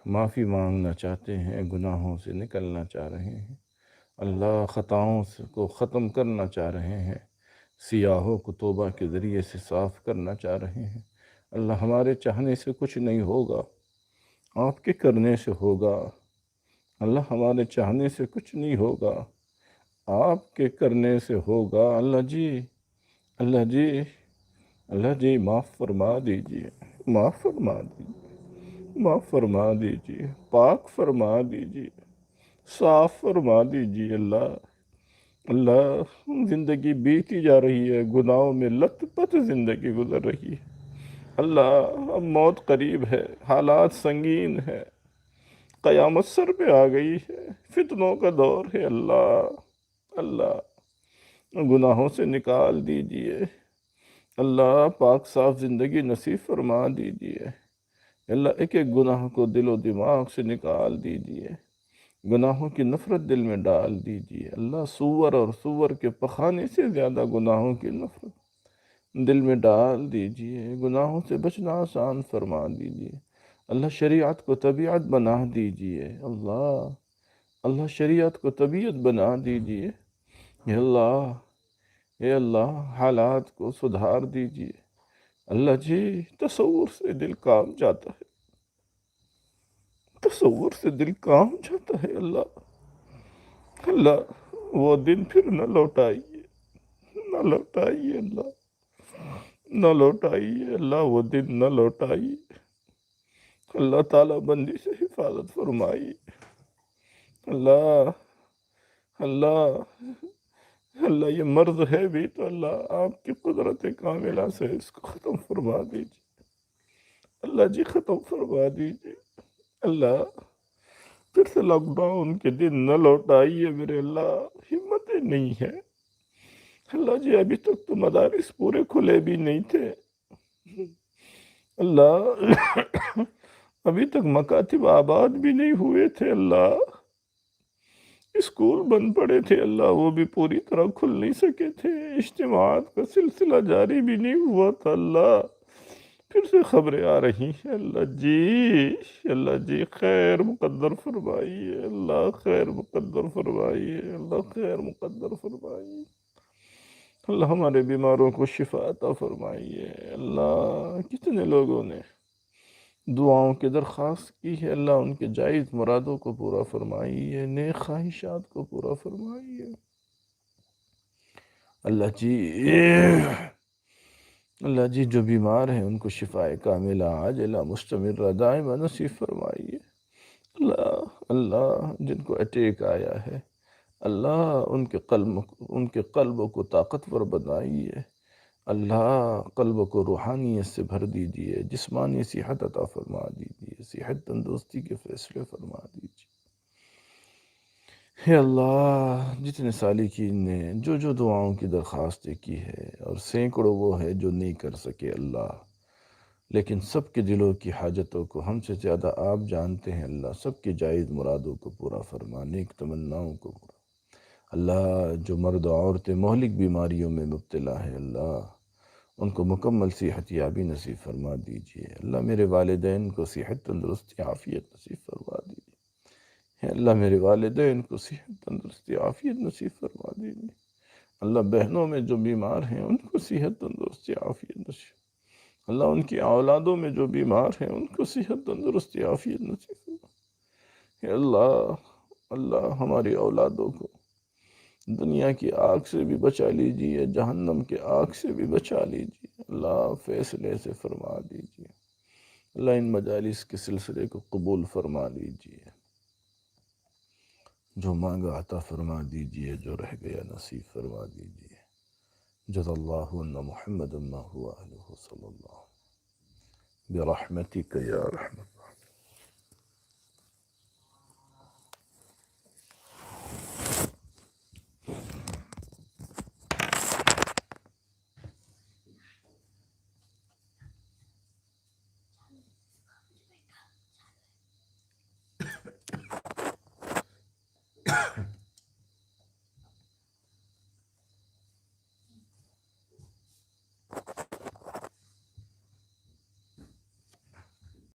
معافی مانگنا چاہتے ہیں، گناہوں سے نکلنا چاہ رہے ہیں. اللہ خطاؤں کو ختم کرنا چاہ رہے ہیں، سیاہوں کو توبہ کے ذریعے سے صاف کرنا چاہ رہے ہیں. اللہ ہمارے چاہنے سے کچھ نہیں ہوگا، آپ کے کرنے سے ہوگا. اللہ ہمارے چاہنے سے کچھ نہیں ہوگا، آپ کے کرنے سے ہوگا. اللہ جی معاف فرما دیجیے، معاف فرما دیجیے، پاک فرما دیجیے، صاف فرما دیجیے. اللہ زندگی بیتی جا رہی ہے، گناہوں میں لت پت زندگی گزر رہی ہے. اللہ اب موت قریب ہے، حالات سنگین ہے، قیامت سر پہ آ گئی ہے، فتنوں کا دور ہے. اللہ گناہوں سے نکال دیجیے. اللہ پاک صاف زندگی نصیب فرما دیجیے. اللہ ایک ایک گناہ کو دل و دماغ سے نکال دیجیے. گناہوں کی نفرت دل میں ڈال دیجیے. اللہ سور اور سور کے پخانے سے زیادہ گناہوں کی نفرت دل میں ڈال دیجیے. گناہوں سے بچنا آسان فرما دیجیے. اللہ شریعت کو طبیعت بنا دیجیے. اللہ شریعت کو طبیعت بنا دیجیے. اے اللہ حالات کو سدھار دیجیے. اللہ جی تصور سے دل کام جاتا ہے، تصور سے دل کام جاتا ہے. اللہ وہ دن پھر نہ لوٹائیے. اللہ وہ دن نہ لوٹائیے. اللہ تعالیٰ بندی سے حفاظت فرمائیے. اللہ یہ مرض ہے بھی تو اللہ آپ کی قدرت کاملہ سے اس کو ختم فرما دیجیے. اللہ جی ختم فرما دیجیے. اللہ پھر سے لاک ڈاؤن کے دن نہ لوٹائیے میرے اللہ. ہمتیں نہیں ہے. اللہ جی ابھی تک تو مدارس پورے کھلے بھی نہیں تھے. اللہ ابھی تک مکاتب آباد بھی نہیں ہوئے تھے. اللہ اسکول بند پڑے تھے. اللہ وہ بھی پوری طرح کھل نہیں سکے تھے. اجتماعات کا سلسلہ جاری بھی نہیں ہوا تھا. اللہ پھر سے خبریں آ رہی ہیں. اللہ جی خیر مقدر فرمائیے. اللہ خیر مقدر فرمائیے. اللہ ہمارے بیماروں کو شفا عطا فرمائیے. اللہ کتنے لوگوں نے دعاؤں کی درخواست کی ہے. اللہ ان کے جائز مرادوں کو پورا فرمائیے، نیک خواہشات کو پورا فرمائیے. اللہ جی جو بیمار ہیں ان کو شفاء کاملہ عاجلہ مستمرہ دائمہ نصیب فرمائیے. اللہ جن کو اٹیک آیا ہے اللہ ان کے قلب کو طاقتور بنائیے. اللہ قلب کو روحانیت سے بھر دیجیے. جسمانی صحت عطا فرما دیجیے. صحت تندرستی کے فیصلے فرما دیجیے. ہے اللہ، جتنے سالکین نے جو دعاؤں کی درخواستیں کی ہے، اور سینکڑوں وہ ہے جو نہیں کر سکے اللہ، لیکن سب کے دلوں کی حاجتوں کو ہم سے زیادہ آپ جانتے ہیں اللہ، سب کی جائز مرادوں کو پورا فرما، نیک تمناؤں کو پورا۔ اللہ، جو مرد و عورتیں مہلک بیماریوں میں مبتلا ہے اللہ، ان کو مکمل صحت یابی نصیب فرما دیجیے اللہ، میرے والدین کو صحت تندرستی عافیت نصیب فرما دیجیے، اے اللہ میرے والدین کو صحت تندرستی عافیت نصیب فرما دیجیے اللہ، بہنوں میں جو بیمار ہیں ان کو صحت تندرستی عافیت نصیب اللہ، ان کی اولادوں میں جو بیمار ہیں ان کو صحت تندرستی عافیت نصیب فرما، اے اللہ، اللہ ہماری اولادوں کو دنیا کی آگ سے بھی بچا لیجیے، جہنم کی آگ سے بھی بچا لیجیے اللہ، فیصلے سے فرما دیجیے اللہ، ان مجالس کے سلسلے کو قبول فرما لیجیے، جو مانگا عطا فرما دیجیے، جو رہ گیا نصیب فرما دیجیے، جزا اللہ ان محمد ما هو اہلہ صلی اللہ برحمتک یا رحمت